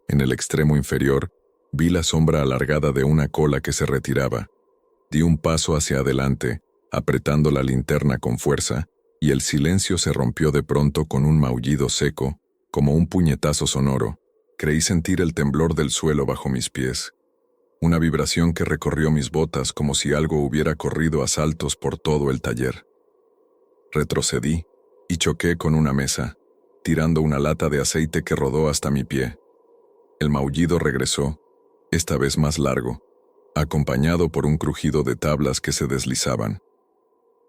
en el extremo inferior, vi la sombra alargada de una cola que se retiraba. Di un paso hacia adelante, apretando la linterna con fuerza, y el silencio se rompió de pronto con un maullido seco, como un puñetazo sonoro. Creí sentir el temblor del suelo bajo mis pies. Una vibración que recorrió mis botas como si algo hubiera corrido a saltos por todo el taller. Retrocedí y choqué con una mesa, tirando una lata de aceite que rodó hasta mi pie. El maullido regresó, esta vez más largo, acompañado por un crujido de tablas que se deslizaban.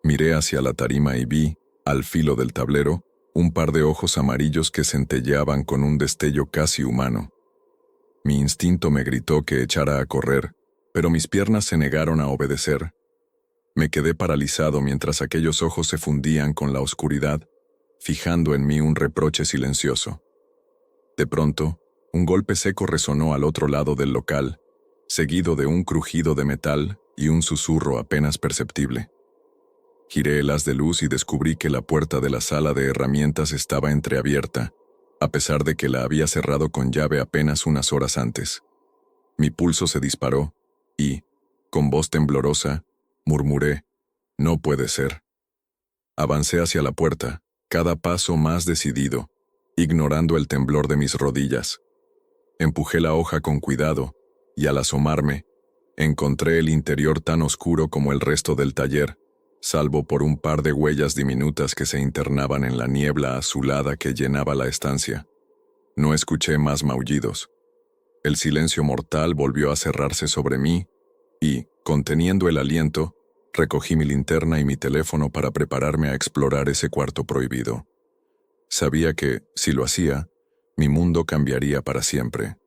Miré hacia la tarima y vi, al filo del tablero, un par de ojos amarillos que centelleaban con un destello casi humano. Mi instinto me gritó que echara a correr, pero mis piernas se negaron a obedecer. Me quedé paralizado mientras aquellos ojos se fundían con la oscuridad, fijando en mí un reproche silencioso. De pronto, un golpe seco resonó al otro lado del local, seguido de un crujido de metal y un susurro apenas perceptible. Giré el haz de luz y descubrí que la puerta de la sala de herramientas estaba entreabierta, a pesar de que la había cerrado con llave apenas unas horas antes. Mi pulso se disparó y, con voz temblorosa, murmuré, «No puede ser». Avancé hacia la puerta, cada paso más decidido, ignorando el temblor de mis rodillas. Empujé la hoja con cuidado, y al asomarme, encontré el interior tan oscuro como el resto del taller, salvo por un par de huellas diminutas que se internaban en la niebla azulada que llenaba la estancia. No escuché más maullidos. El silencio mortal volvió a cerrarse sobre mí, y, conteniendo el aliento, recogí mi linterna y mi teléfono para prepararme a explorar ese cuarto prohibido. Sabía que, si lo hacía, mi mundo cambiaría para siempre.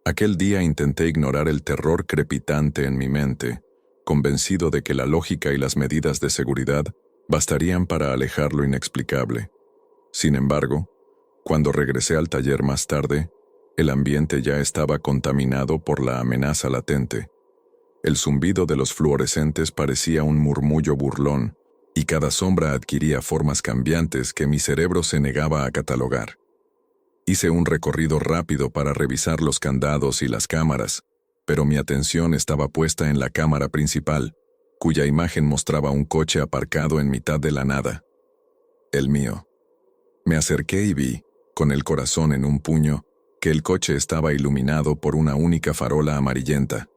Aquel día intenté ignorar el terror crepitante en mi mente, convencido de que la lógica y las medidas de seguridad bastarían para alejar lo inexplicable. Sin embargo, cuando regresé al taller más tarde, el ambiente ya estaba contaminado por la amenaza latente. El zumbido de los fluorescentes parecía un murmullo burlón, y cada sombra adquiría formas cambiantes que mi cerebro se negaba a catalogar. Hice un recorrido rápido para revisar los candados y las cámaras, pero mi atención estaba puesta en la cámara principal, cuya imagen mostraba un coche aparcado en mitad de la nada. El mío. Me acerqué y vi, con el corazón en un puño, que el coche estaba iluminado por una única farola amarillenta.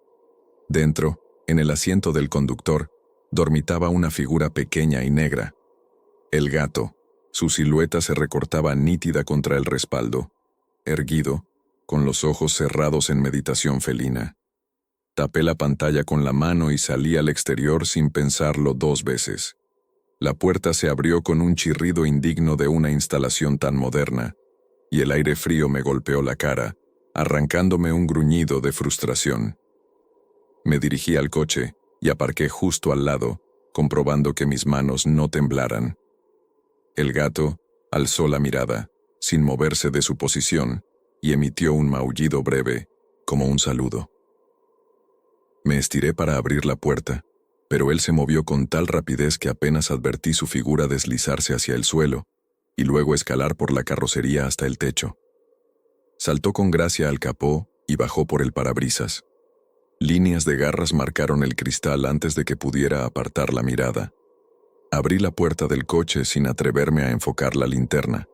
Dentro, en el asiento del conductor, dormitaba una figura pequeña y negra. El gato. Su silueta se recortaba nítida contra el respaldo, erguido, con los ojos cerrados en meditación felina. Tapé la pantalla con la mano y salí al exterior sin pensarlo 2 veces. La puerta se abrió con un chirrido indigno de una instalación tan moderna, y el aire frío me golpeó la cara, arrancándome un gruñido de frustración. Me dirigí al coche y aparqué justo al lado, comprobando que mis manos no temblaran. El gato alzó la mirada, sin moverse de su posición, y emitió un maullido breve, como un saludo. Me estiré para abrir la puerta, pero él se movió con tal rapidez que apenas advertí su figura deslizarse hacia el suelo, y luego escalar por la carrocería hasta el techo. Saltó con gracia al capó y bajó por el parabrisas. Líneas de garras marcaron el cristal antes de que pudiera apartar la mirada. Abrí la puerta del coche sin atreverme a enfocar la linterna.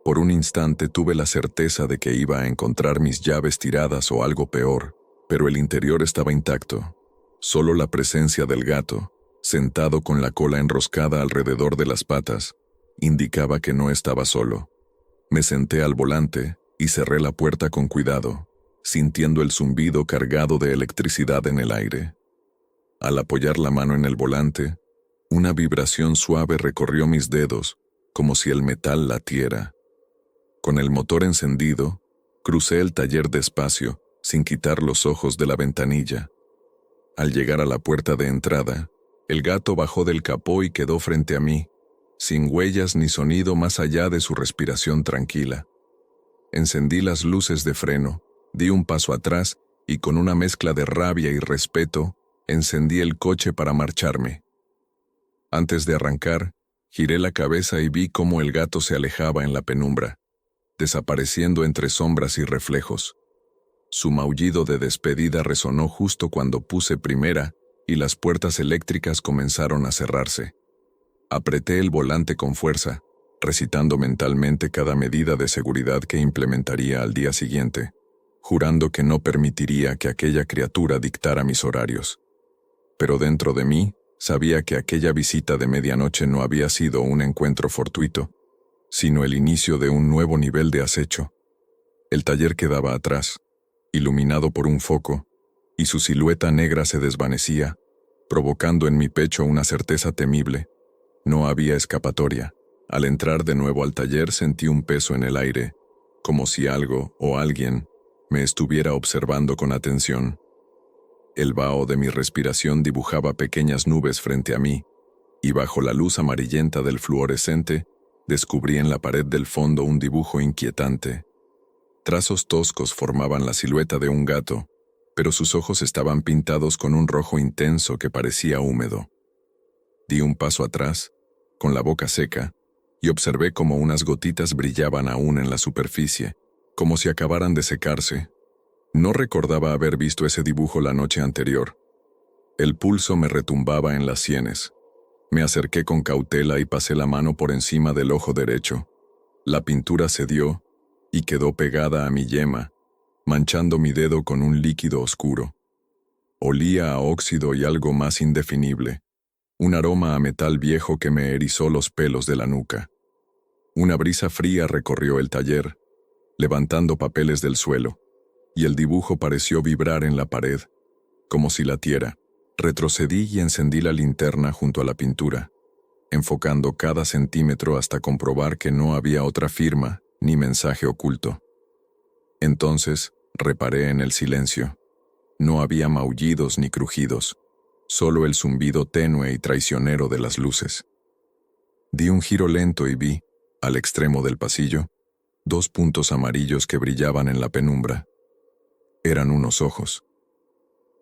Por un instante tuve la certeza de que iba a encontrar mis llaves tiradas o algo peor, pero el interior estaba intacto. Solo la presencia del gato, sentado con la cola enroscada alrededor de las patas, indicaba que no estaba solo. Me senté al volante y cerré la puerta con cuidado, sintiendo el zumbido cargado de electricidad en el aire. Al apoyar la mano en el volante, una vibración suave recorrió mis dedos, como si el metal latiera. Con el motor encendido, crucé el taller despacio, sin quitar los ojos de la ventanilla. Al llegar a la puerta de entrada, el gato bajó del capó y quedó frente a mí, sin huellas ni sonido más allá de su respiración tranquila. Encendí las luces de freno, di un paso atrás y con una mezcla de rabia y respeto, encendí el coche para marcharme. Antes de arrancar, giré la cabeza y vi cómo el gato se alejaba en la penumbra, desapareciendo entre sombras y reflejos. Su maullido de despedida resonó justo cuando puse primera y las puertas eléctricas comenzaron a cerrarse. Apreté el volante con fuerza, recitando mentalmente cada medida de seguridad que implementaría al día siguiente, jurando que no permitiría que aquella criatura dictara mis horarios. Pero dentro de mí, sabía que aquella visita de medianoche no había sido un encuentro fortuito, sino el inicio de un nuevo nivel de acecho. El taller quedaba atrás, iluminado por un foco, y su silueta negra se desvanecía, provocando en mi pecho una certeza temible. No había escapatoria. Al entrar de nuevo al taller sentí un peso en el aire, como si algo o alguien me estuviera observando con atención. El vaho de mi respiración dibujaba pequeñas nubes frente a mí, y bajo la luz amarillenta del fluorescente, descubrí en la pared del fondo un dibujo inquietante. Trazos toscos formaban la silueta de un gato, pero sus ojos estaban pintados con un rojo intenso que parecía húmedo. Di un paso atrás, con la boca seca, y observé cómo unas gotitas brillaban aún en la superficie, como si acabaran de secarse. No recordaba haber visto ese dibujo la noche anterior. El pulso me retumbaba en las sienes. Me acerqué con cautela y pasé la mano por encima del ojo derecho. La pintura cedió y quedó pegada a mi yema, manchando mi dedo con un líquido oscuro. Olía a óxido y algo más indefinible, un aroma a metal viejo que me erizó los pelos de la nuca. Una brisa fría recorrió el taller, levantando papeles del suelo, y el dibujo pareció vibrar en la pared, como si latiera. Retrocedí y encendí la linterna junto a la pintura, enfocando cada centímetro hasta comprobar que no había otra firma ni mensaje oculto. Entonces, Reparé en el silencio. No había maullidos ni crujidos, solo el zumbido tenue y traicionero de las luces. Di un giro lento y vi, al extremo del pasillo, dos puntos amarillos que brillaban en la penumbra. Eran unos ojos.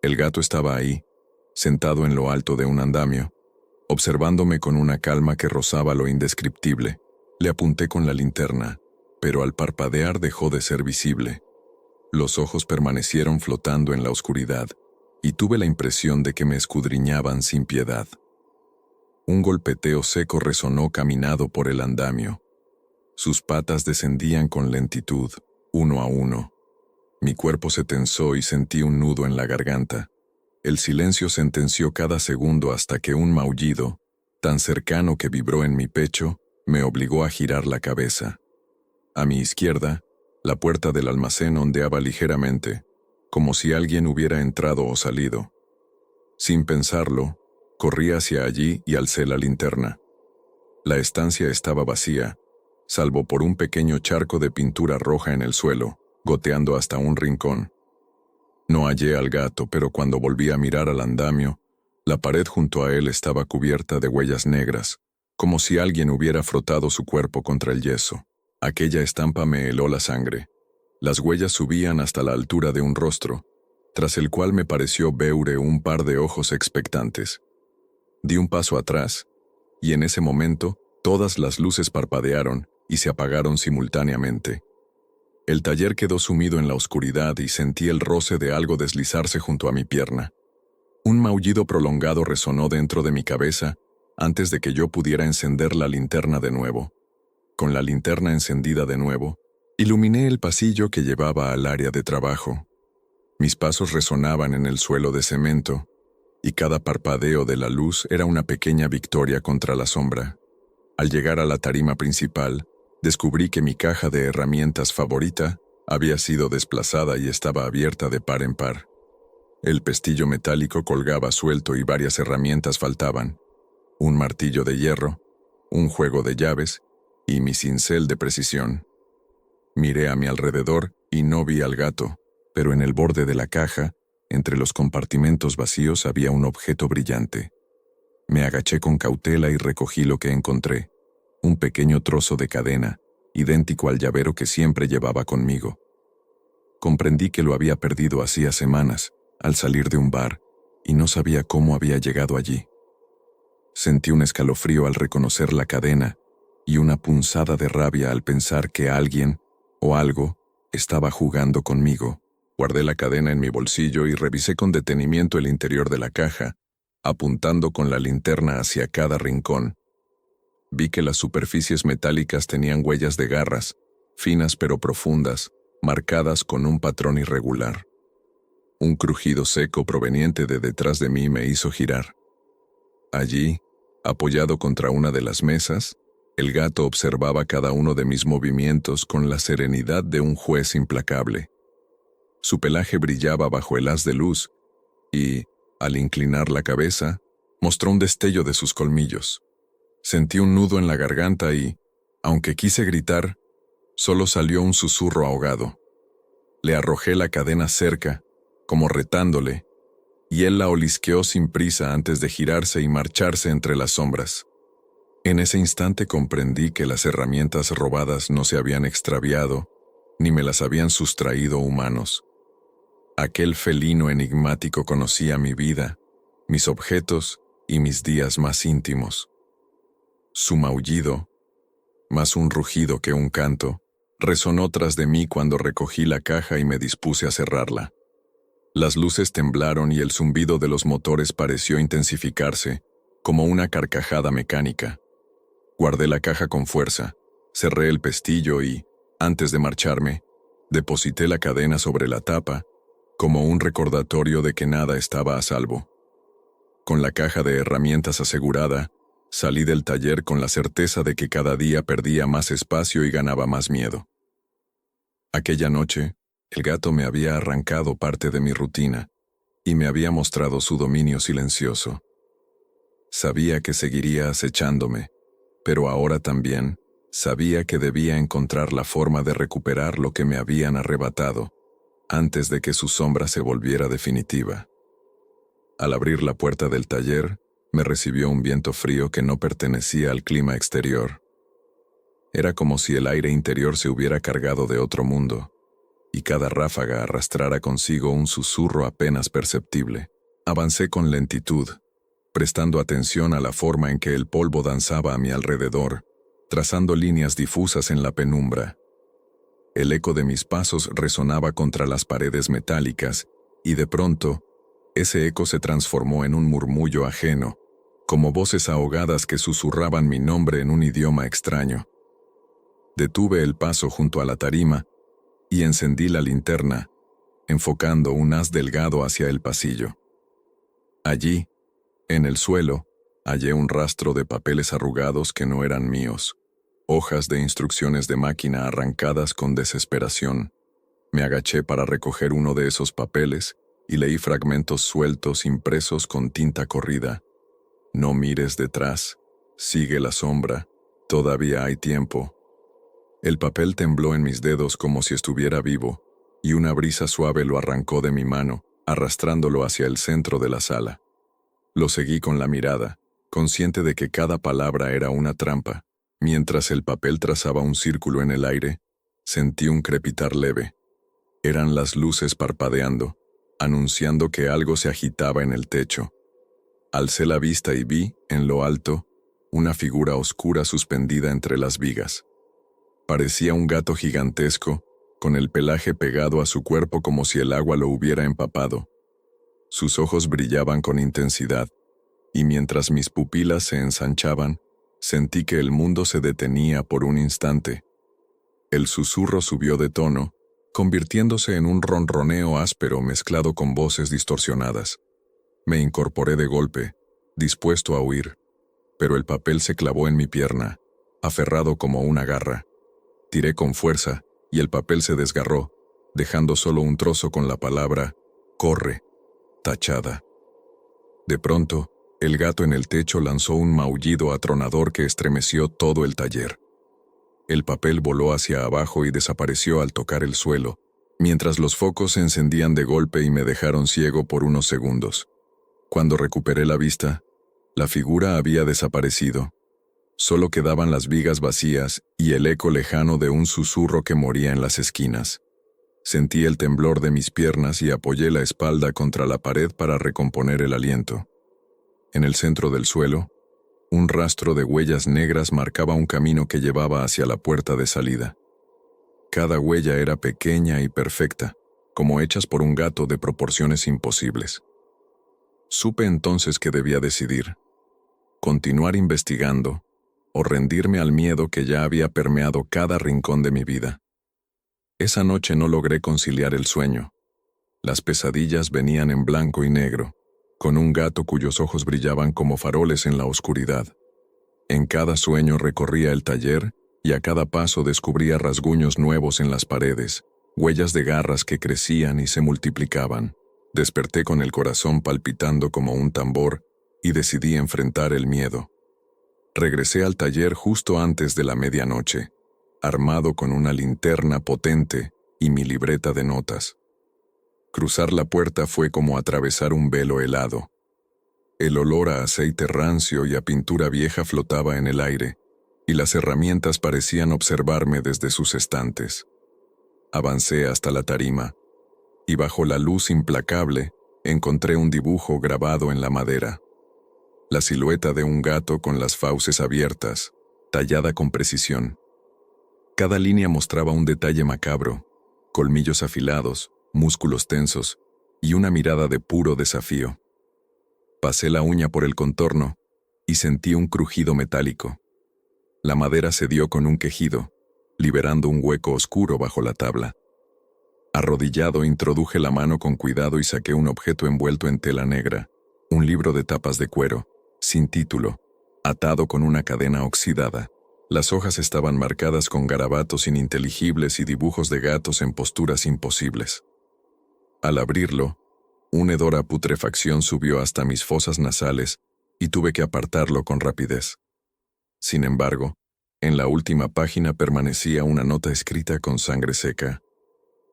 El gato estaba ahí, sentado en lo alto de un andamio, observándome con una calma que rozaba lo indescriptible. Le apunté con la linterna, pero al parpadear dejó de ser visible. Los ojos permanecieron flotando en la oscuridad, y tuve la impresión de que me escudriñaban sin piedad. Un golpeteo seco resonó caminado por el andamio. Sus patas descendían con lentitud, uno a uno. Mi cuerpo se tensó y sentí un nudo en la garganta. El silencio sentenció cada segundo hasta que un maullido, tan cercano que vibró en mi pecho, me obligó a girar la cabeza. A mi izquierda, la puerta del almacén ondeaba ligeramente, como si alguien hubiera entrado o salido. Sin pensarlo, corrí hacia allí y alcé la linterna. La estancia estaba vacía, salvo por un pequeño charco de pintura roja en el suelo, goteando hasta un rincón. No hallé al gato, pero cuando volví a mirar al andamio, la pared junto a él estaba cubierta de huellas negras, como si alguien hubiera frotado su cuerpo contra el yeso. Aquella estampa me heló la sangre. Las huellas subían hasta la altura de un rostro, tras el cual me pareció ver un par de ojos expectantes. Di un paso atrás, y en ese momento todas las luces parpadearon y se apagaron simultáneamente. El taller quedó sumido en la oscuridad y sentí el roce de algo deslizarse junto a mi pierna. Un maullido prolongado resonó dentro de mi cabeza antes de que yo pudiera encender la linterna de nuevo. Con la linterna encendida de nuevo, iluminé el pasillo que llevaba al área de trabajo. Mis pasos resonaban en el suelo de cemento, y cada parpadeo de la luz era una pequeña victoria contra la sombra. Al llegar a la tarima principal, descubrí que mi caja de herramientas favorita había sido desplazada y estaba abierta de par en par. El pestillo metálico colgaba suelto y varias herramientas faltaban: un martillo de hierro, un juego de llaves y mi cincel de precisión. Miré a mi alrededor y no vi al gato, pero en el borde de la caja, entre los compartimentos vacíos, había un objeto brillante. Me agaché con cautela y recogí lo que encontré: un pequeño trozo de cadena, idéntico al llavero que siempre llevaba conmigo. Comprendí que lo había perdido hacía semanas, al salir de un bar, y no sabía cómo había llegado allí. Sentí un escalofrío al reconocer la cadena, y una punzada de rabia al pensar que alguien, o algo, estaba jugando conmigo. Guardé la cadena en mi bolsillo y revisé con detenimiento el interior de la caja, apuntando con la linterna hacia cada rincón. Vi que las superficies metálicas tenían huellas de garras, finas pero profundas, marcadas con un patrón irregular. Un crujido seco proveniente de detrás de mí me hizo girar. Allí, apoyado contra una de las mesas, el gato observaba cada uno de mis movimientos con la serenidad de un juez implacable. Su pelaje brillaba bajo el haz de luz y, al inclinar la cabeza, mostró un destello de sus colmillos. Sentí un nudo en la garganta y, aunque quise gritar, solo salió un susurro ahogado. Le arrojé la cadena cerca, como retándole, y él la olisqueó sin prisa antes de girarse y marcharse entre las sombras. En ese instante comprendí que las herramientas robadas no se habían extraviado, ni me las habían sustraído humanos. Aquel felino enigmático conocía mi vida, mis objetos y mis días más íntimos. Su maullido, más un rugido que un canto, resonó tras de mí cuando recogí la caja y me dispuse a cerrarla. Las luces temblaron y el zumbido de los motores pareció intensificarse, como una carcajada mecánica. Guardé la caja con fuerza, cerré el pestillo y, antes de marcharme, deposité la cadena sobre la tapa, como un recordatorio de que nada estaba a salvo. Con la caja de herramientas asegurada, salí del taller con la certeza de que cada día perdía más espacio y ganaba más miedo. Aquella noche, el gato me había arrancado parte de mi rutina y me había mostrado su dominio silencioso. Sabía que seguiría acechándome, pero ahora también sabía que debía encontrar la forma de recuperar lo que me habían arrebatado antes de que su sombra se volviera definitiva. Al abrir la puerta del taller, me recibió un viento frío que no pertenecía al clima exterior. Era como si el aire interior se hubiera cargado de otro mundo, y cada ráfaga arrastrara consigo un susurro apenas perceptible. Avancé con lentitud, prestando atención a la forma en que el polvo danzaba a mi alrededor, trazando líneas difusas en la penumbra. El eco de mis pasos resonaba contra las paredes metálicas, y de pronto, ese eco se transformó en un murmullo ajeno, como voces ahogadas que susurraban mi nombre en un idioma extraño. Detuve el paso junto a la tarima y encendí la linterna, enfocando un haz delgado hacia el pasillo. Allí, en el suelo, hallé un rastro de papeles arrugados que no eran míos, hojas de instrucciones de máquina arrancadas con desesperación. Me agaché para recoger uno de esos papeles y leí fragmentos sueltos impresos con tinta corrida. No mires detrás, sigue la sombra, todavía hay tiempo. El papel tembló en mis dedos como si estuviera vivo, y una brisa suave lo arrancó de mi mano, arrastrándolo hacia el centro de la sala. Lo seguí con la mirada, consciente de que cada palabra era una trampa. Mientras el papel trazaba un círculo en el aire, sentí un crepitar leve. Eran las luces parpadeando, anunciando que algo se agitaba en el techo. Alcé la vista y vi, en lo alto, una figura oscura suspendida entre las vigas. Parecía un gato gigantesco, con el pelaje pegado a su cuerpo como si el agua lo hubiera empapado. Sus ojos brillaban con intensidad, y mientras mis pupilas se ensanchaban, sentí que el mundo se detenía por un instante. El susurro subió de tono, convirtiéndose en un ronroneo áspero mezclado con voces distorsionadas. Me incorporé de golpe, dispuesto a huir, pero el papel se clavó en mi pierna, aferrado como una garra. Tiré con fuerza, y el papel se desgarró, dejando solo un trozo con la palabra «corre», tachada. De pronto, el gato en el techo lanzó un maullido atronador que estremeció todo el taller. El papel voló hacia abajo y desapareció al tocar el suelo, mientras los focos se encendían de golpe y me dejaron ciego por unos segundos. Cuando recuperé la vista, la figura había desaparecido. Solo quedaban las vigas vacías y el eco lejano de un susurro que moría en las esquinas. Sentí el temblor de mis piernas y apoyé la espalda contra la pared para recomponer el aliento. En el centro del suelo, un rastro de huellas negras marcaba un camino que llevaba hacia la puerta de salida. Cada huella era pequeña y perfecta, como hechas por un gato de proporciones imposibles. Supe entonces que debía decidir: continuar investigando o rendirme al miedo que ya había permeado cada rincón de mi vida. Esa noche no logré conciliar el sueño. Las pesadillas venían en blanco y negro, con un gato cuyos ojos brillaban como faroles en la oscuridad. En cada sueño recorría el taller y a cada paso descubría rasguños nuevos en las paredes, huellas de garras que crecían y se multiplicaban. Desperté con el corazón palpitando como un tambor y decidí enfrentar el miedo. Regresé al taller justo antes de la medianoche, armado con una linterna potente y mi libreta de notas. Cruzar la puerta fue como atravesar un velo helado. El olor a aceite rancio y a pintura vieja flotaba en el aire, y las herramientas parecían observarme desde sus estantes. Avancé hasta la tarima, y bajo la luz implacable encontré un dibujo grabado en la madera. La silueta de un gato con las fauces abiertas, tallada con precisión. Cada línea mostraba un detalle macabro: colmillos afilados, músculos tensos y una mirada de puro desafío. Pasé la uña por el contorno y sentí un crujido metálico. La madera cedió con un quejido, liberando un hueco oscuro bajo la tabla. Arrodillado, introduje la mano con cuidado y saqué un objeto envuelto en tela negra, un libro de tapas de cuero, sin título, atado con una cadena oxidada. Las hojas estaban marcadas con garabatos ininteligibles y dibujos de gatos en posturas imposibles. Al abrirlo, un hedor a putrefacción subió hasta mis fosas nasales y tuve que apartarlo con rapidez. Sin embargo, en la última página permanecía una nota escrita con sangre seca.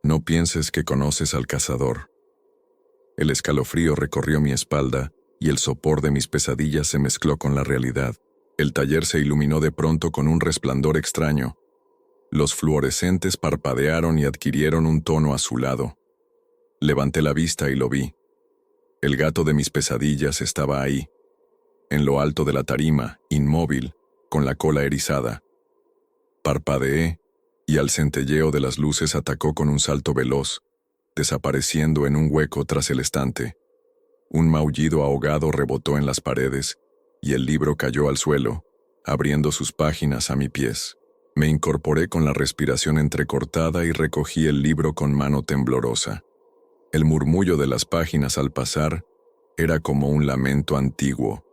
No pienses que conoces al cazador. El escalofrío recorrió mi espalda y el sopor de mis pesadillas se mezcló con la realidad. El taller se iluminó de pronto con un resplandor extraño. Los fluorescentes parpadearon y adquirieron un tono azulado. Levanté la vista y lo vi. El gato de mis pesadillas estaba ahí, en lo alto de la tarima, inmóvil, con la cola erizada. Parpadeé, y al centelleo de las luces atacó con un salto veloz, desapareciendo en un hueco tras el estante. Un maullido ahogado rebotó en las paredes, y el libro cayó al suelo, abriendo sus páginas a mis pies. Me incorporé con la respiración entrecortada y recogí el libro con mano temblorosa. El murmullo de las páginas al pasar era como un lamento antiguo.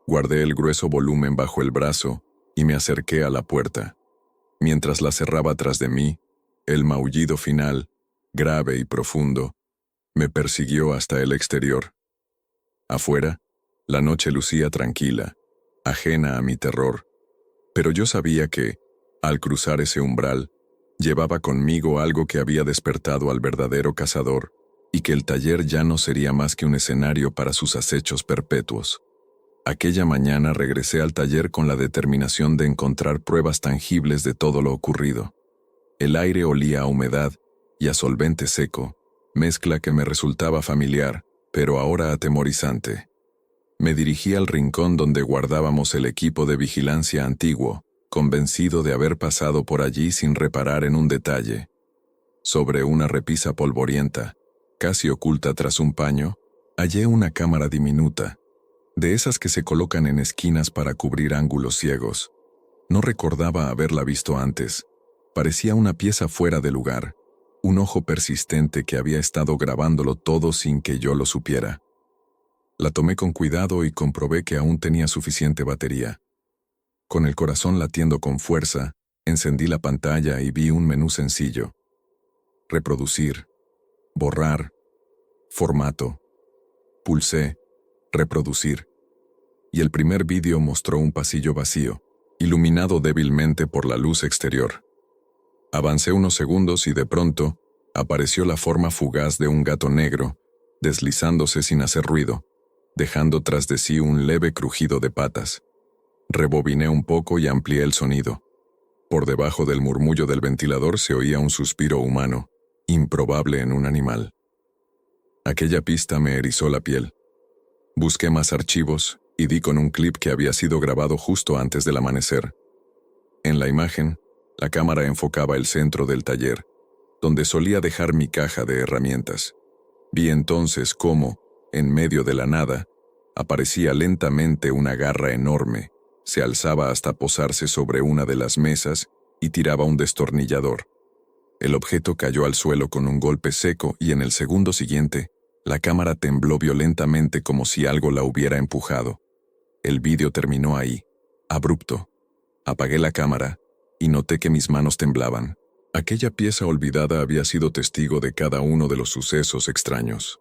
Guardé el grueso volumen bajo el brazo y me acerqué a la puerta. Mientras la cerraba tras de mí, el maullido final, grave y profundo, me persiguió hasta el exterior. Afuera, la noche lucía tranquila, ajena a mi terror, pero yo sabía que, al cruzar ese umbral, llevaba conmigo algo que había despertado al verdadero cazador y que el taller ya no sería más que un escenario para sus acechos perpetuos. Aquella mañana regresé al taller con la determinación de encontrar pruebas tangibles de todo lo ocurrido. El aire olía a humedad y a solvente seco, mezcla que me resultaba familiar, pero ahora atemorizante. Me dirigí al rincón donde guardábamos el equipo de vigilancia antiguo, convencido de haber pasado por allí sin reparar en un detalle. Sobre una repisa polvorienta, casi oculta tras un paño, hallé una cámara diminuta, de esas que se colocan en esquinas para cubrir ángulos ciegos. No recordaba haberla visto antes. Parecía una pieza fuera de lugar, un ojo persistente que había estado grabándolo todo sin que yo lo supiera. La tomé con cuidado y comprobé que aún tenía suficiente batería. Con el corazón latiendo con fuerza, encendí la pantalla y vi un menú sencillo. Reproducir, borrar, formato. Pulsé, reproducir. Y el primer vídeo mostró un pasillo vacío, iluminado débilmente por la luz exterior. Avancé unos segundos y de pronto apareció la forma fugaz de un gato negro, deslizándose sin hacer ruido, dejando tras de sí un leve crujido de patas. Rebobiné un poco y amplié el sonido. Por debajo del murmullo del ventilador se oía un suspiro humano, improbable en un animal. Aquella pista me erizó la piel. Busqué más archivos y di con un clip que había sido grabado justo antes del amanecer. En la imagen, la cámara enfocaba el centro del taller, donde solía dejar mi caja de herramientas. Vi entonces cómo, en medio de la nada, aparecía lentamente una garra enorme, se alzaba hasta posarse sobre una de las mesas y tiraba un destornillador. El objeto cayó al suelo con un golpe seco y en el segundo siguiente, la cámara tembló violentamente como si algo la hubiera empujado. El vídeo terminó ahí, abrupto. Apagué la cámara y noté que mis manos temblaban. Aquella pieza olvidada había sido testigo de cada uno de los sucesos extraños.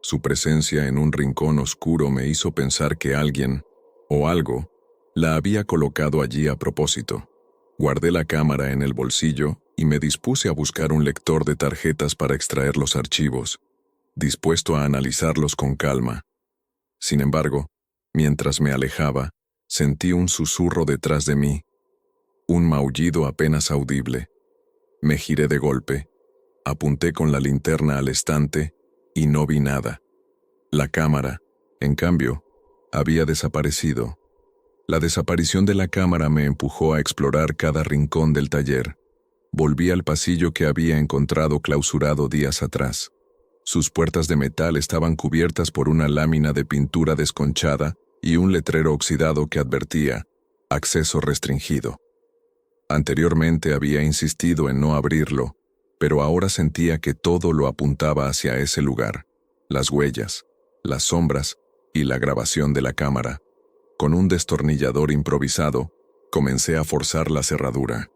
Su presencia en un rincón oscuro me hizo pensar que alguien, o algo, la había colocado allí a propósito. Guardé la cámara en el bolsillo y me dispuse a buscar un lector de tarjetas para extraer los archivos, dispuesto a analizarlos con calma. Sin embargo, mientras me alejaba, sentí un susurro detrás de mí, un maullido apenas audible. Me giré de golpe, apunté con la linterna al estante y no vi nada. La cámara, en cambio, había desaparecido. La desaparición de la cámara me empujó a explorar cada rincón del taller. Volví al pasillo que había encontrado clausurado días atrás. Sus puertas de metal estaban cubiertas por una lámina de pintura desconchada y un letrero oxidado que advertía: acceso restringido. Anteriormente había insistido en no abrirlo, pero ahora sentía que todo lo apuntaba hacia ese lugar: las huellas, las sombras y la grabación de la cámara. Con un destornillador improvisado, comencé a forzar la cerradura.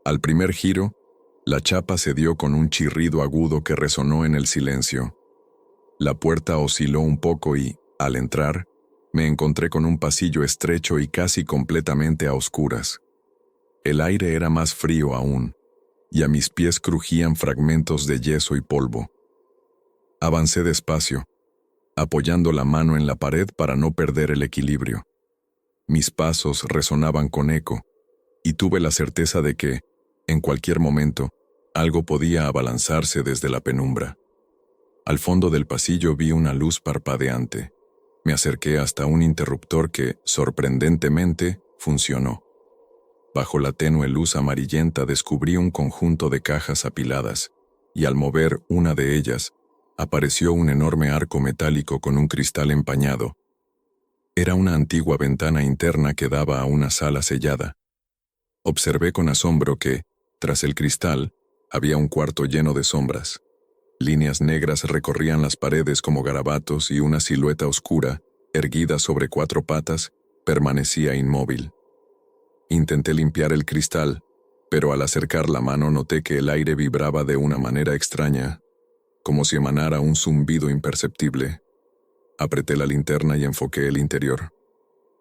Al primer giro, la chapa se dio con un chirrido agudo que resonó en el silencio. La puerta osciló un poco y, al entrar, me encontré con un pasillo estrecho y casi completamente a oscuras. El aire era más frío aún, y a mis pies crujían fragmentos de yeso y polvo. Avancé despacio, apoyando la mano en la pared para no perder el equilibrio. Mis pasos resonaban con eco, y tuve la certeza de que, en cualquier momento, algo podía abalanzarse desde la penumbra. Al fondo del pasillo vi una luz parpadeante. Me acerqué hasta un interruptor que, sorprendentemente, funcionó. Bajo la tenue luz amarillenta descubrí un conjunto de cajas apiladas, y al mover una de ellas, apareció un enorme arco metálico con un cristal empañado. Era una antigua ventana interna que daba a una sala sellada. Observé con asombro que, tras el cristal, había un cuarto lleno de sombras. Líneas negras recorrían las paredes como garabatos y una silueta oscura, erguida sobre 4 patas, permanecía inmóvil. Intenté limpiar el cristal, pero al acercar la mano noté que el aire vibraba de una manera extraña, como si emanara un zumbido imperceptible. Apreté la linterna y enfoqué el interior.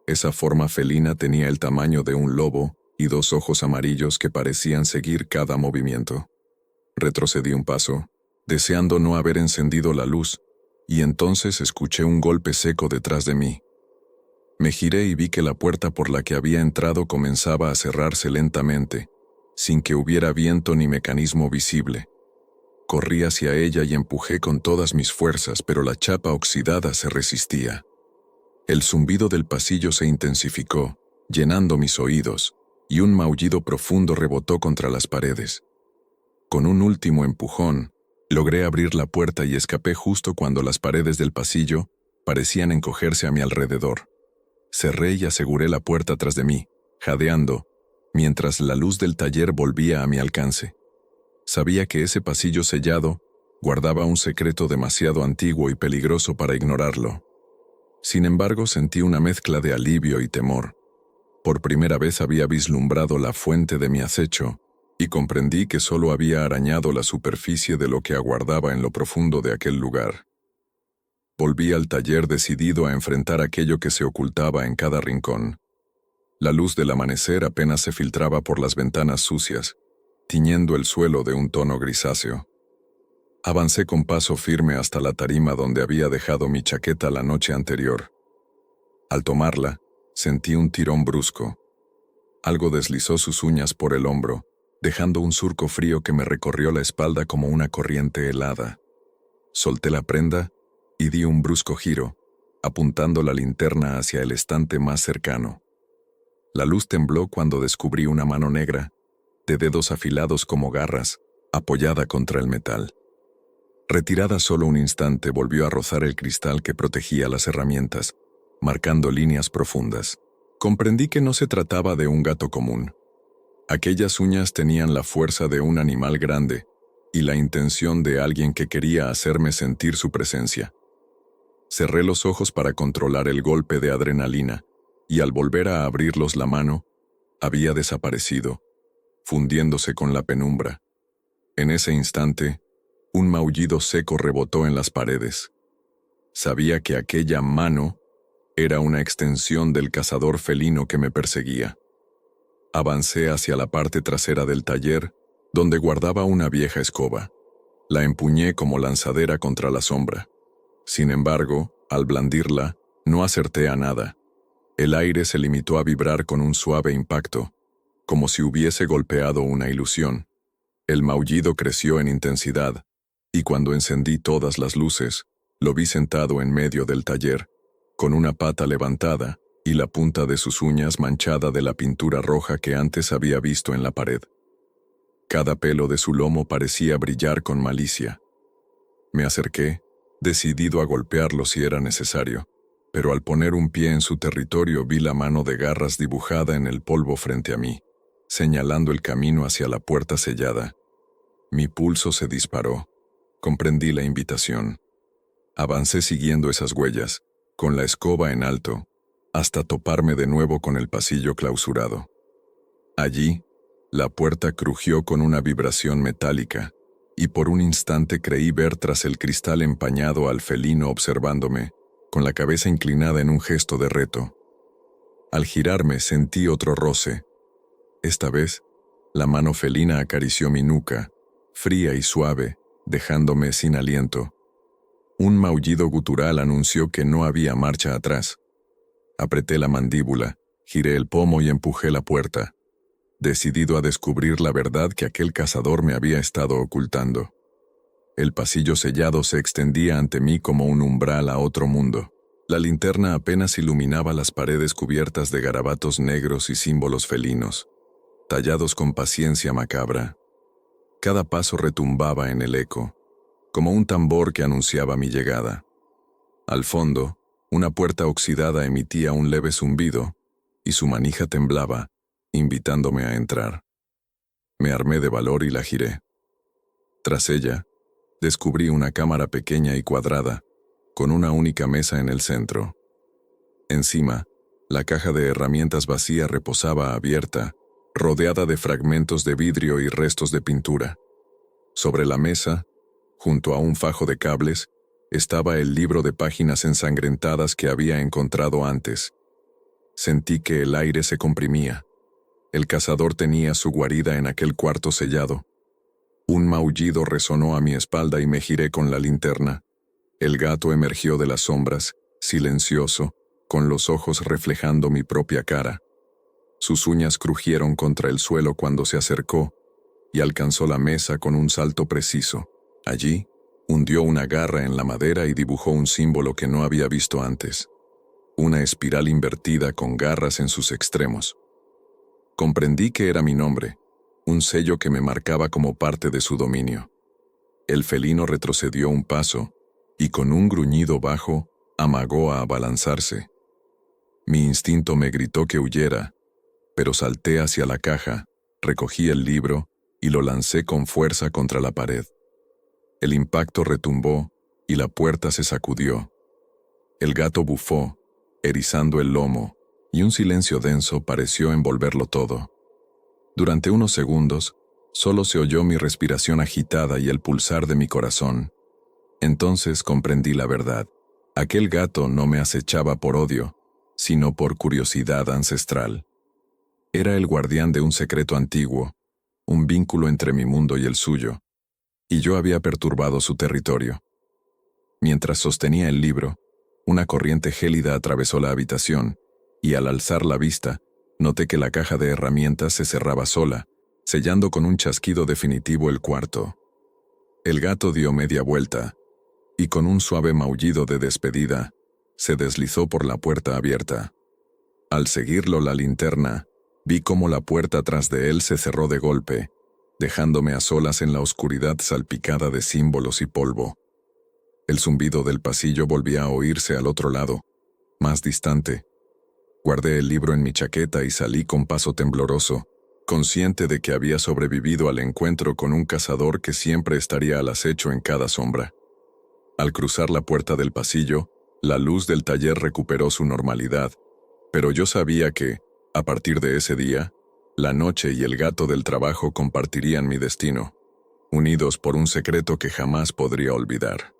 Esa forma felina tenía el tamaño de un lobo y 2 ojos amarillos que parecían seguir cada movimiento. Retrocedí un paso, deseando no haber encendido la luz, y entonces escuché un golpe seco detrás de mí. Me giré y vi que la puerta por la que había entrado comenzaba a cerrarse lentamente, sin que hubiera viento ni mecanismo visible. Corrí hacia ella y empujé con todas mis fuerzas, pero la chapa oxidada se resistía. El zumbido del pasillo se intensificó, llenando mis oídos, y un maullido profundo rebotó contra las paredes. Con un último empujón, logré abrir la puerta y escapé justo cuando las paredes del pasillo parecían encogerse a mi alrededor. Cerré y aseguré la puerta tras de mí, jadeando, mientras la luz del taller volvía a mi alcance. Sabía que ese pasillo sellado guardaba un secreto demasiado antiguo y peligroso para ignorarlo. Sin embargo, sentí una mezcla de alivio y temor. Por primera vez había vislumbrado la fuente de mi acecho, y comprendí que solo había arañado la superficie de lo que aguardaba en lo profundo de aquel lugar. Volví al taller decidido a enfrentar aquello que se ocultaba en cada rincón. La luz del amanecer apenas se filtraba por las ventanas sucias, tiñendo el suelo de un tono grisáceo. Avancé con paso firme hasta la tarima donde había dejado mi chaqueta la noche anterior. Al tomarla, sentí un tirón brusco. Algo deslizó sus uñas por el hombro, dejando un surco frío que me recorrió la espalda como una corriente helada. Solté la prenda y di un brusco giro, apuntando la linterna hacia el estante más cercano. La luz tembló cuando descubrí una mano negra, de dedos afilados como garras, apoyada contra el metal. Retirada solo un instante, volvió a rozar el cristal que protegía las herramientas, marcando líneas profundas. Comprendí que no se trataba de un gato común. Aquellas uñas tenían la fuerza de un animal grande y la intención de alguien que quería hacerme sentir su presencia. Cerré los ojos para controlar el golpe de adrenalina, y al volver a abrirlos la mano, había desaparecido, fundiéndose con la penumbra. En ese instante, un maullido seco rebotó en las paredes. Sabía que aquella mano era una extensión del cazador felino que me perseguía. Avancé hacia la parte trasera del taller, donde guardaba una vieja escoba. La empuñé como lanzadera contra la sombra. Sin embargo, al blandirla, no acerté a nada. El aire se limitó a vibrar con un suave impacto, como si hubiese golpeado una ilusión. El maullido creció en intensidad, y cuando encendí todas las luces, lo vi sentado en medio del taller, con una pata levantada y la punta de sus uñas manchada de la pintura roja que antes había visto en la pared. Cada pelo de su lomo parecía brillar con malicia. Me acerqué, decidido a golpearlo si era necesario, pero al poner un pie en su territorio vi la mano de garras dibujada en el polvo frente a mí, señalando el camino hacia la puerta sellada. Mi pulso se disparó. Comprendí la invitación. Avancé siguiendo esas huellas, con la escoba en alto, hasta toparme de nuevo con el pasillo clausurado. Allí, la puerta crujió con una vibración metálica, y por un instante creí ver tras el cristal empañado al felino observándome, con la cabeza inclinada en un gesto de reto. Al girarme sentí otro roce. Esta vez, La mano felina acarició mi nuca, fría y suave, dejándome sin aliento. Un maullido gutural anunció que no había marcha atrás. Apreté la mandíbula, giré el pomo y empujé la puerta, decidido a descubrir la verdad que aquel cazador me había estado ocultando. El pasillo sellado se extendía ante mí como un umbral a otro mundo. La linterna apenas iluminaba las paredes cubiertas de garabatos negros y símbolos felinos, tallados con paciencia macabra. Cada paso retumbaba en el eco, como un tambor que anunciaba mi llegada. Al fondo, una puerta oxidada emitía un leve zumbido, y su manija temblaba, invitándome a entrar. Me armé de valor y la giré. Tras ella, descubrí una cámara pequeña y cuadrada, con una única mesa en el centro. Encima, la caja de herramientas vacía reposaba abierta, rodeada de fragmentos de vidrio y restos de pintura. Sobre la mesa, junto a un fajo de cables, estaba el libro de páginas ensangrentadas que había encontrado antes. Sentí que el aire se comprimía. El cazador tenía su guarida en aquel cuarto sellado. Un maullido resonó a mi espalda y me giré con la linterna. El gato emergió de las sombras, silencioso, con los ojos reflejando mi propia cara. Sus uñas crujieron contra el suelo cuando se acercó y alcanzó la mesa con un salto preciso. Allí, hundió una garra en la madera y dibujó un símbolo que no había visto antes. Una espiral invertida con garras en sus extremos. Comprendí que era mi nombre, un sello que me marcaba como parte de su dominio. El felino retrocedió un paso y con un gruñido bajo, amagó a abalanzarse. Mi instinto me gritó que huyera, pero salté hacia la caja, recogí el libro y lo lancé con fuerza contra la pared. El impacto retumbó y la puerta se sacudió. El gato bufó, erizando el lomo, y un silencio denso pareció envolverlo todo. Durante unos segundos, solo se oyó mi respiración agitada y el pulsar de mi corazón. Entonces comprendí la verdad. Aquel gato no me acechaba por odio, sino por curiosidad ancestral. Era el guardián de un secreto antiguo, un vínculo entre mi mundo y el suyo, y yo había perturbado su territorio. Mientras sostenía el libro, una corriente gélida atravesó la habitación, y al alzar la vista, noté que la caja de herramientas se cerraba sola, sellando con un chasquido definitivo el cuarto. El gato dio media vuelta, y con un suave maullido de despedida, se deslizó por la puerta abierta. Al seguirlo la linterna, vi cómo la puerta tras de él se cerró de golpe, dejándome a solas en la oscuridad salpicada de símbolos y polvo. El zumbido del pasillo volvía a oírse al otro lado, más distante. Guardé el libro en mi chaqueta y salí con paso tembloroso, consciente de que había sobrevivido al encuentro con un cazador que siempre estaría al acecho en cada sombra. Al cruzar la puerta del pasillo, la luz del taller recuperó su normalidad, pero yo sabía que, a partir de ese día, la noche y el gato del trabajo compartirían mi destino, unidos por un secreto que jamás podría olvidar.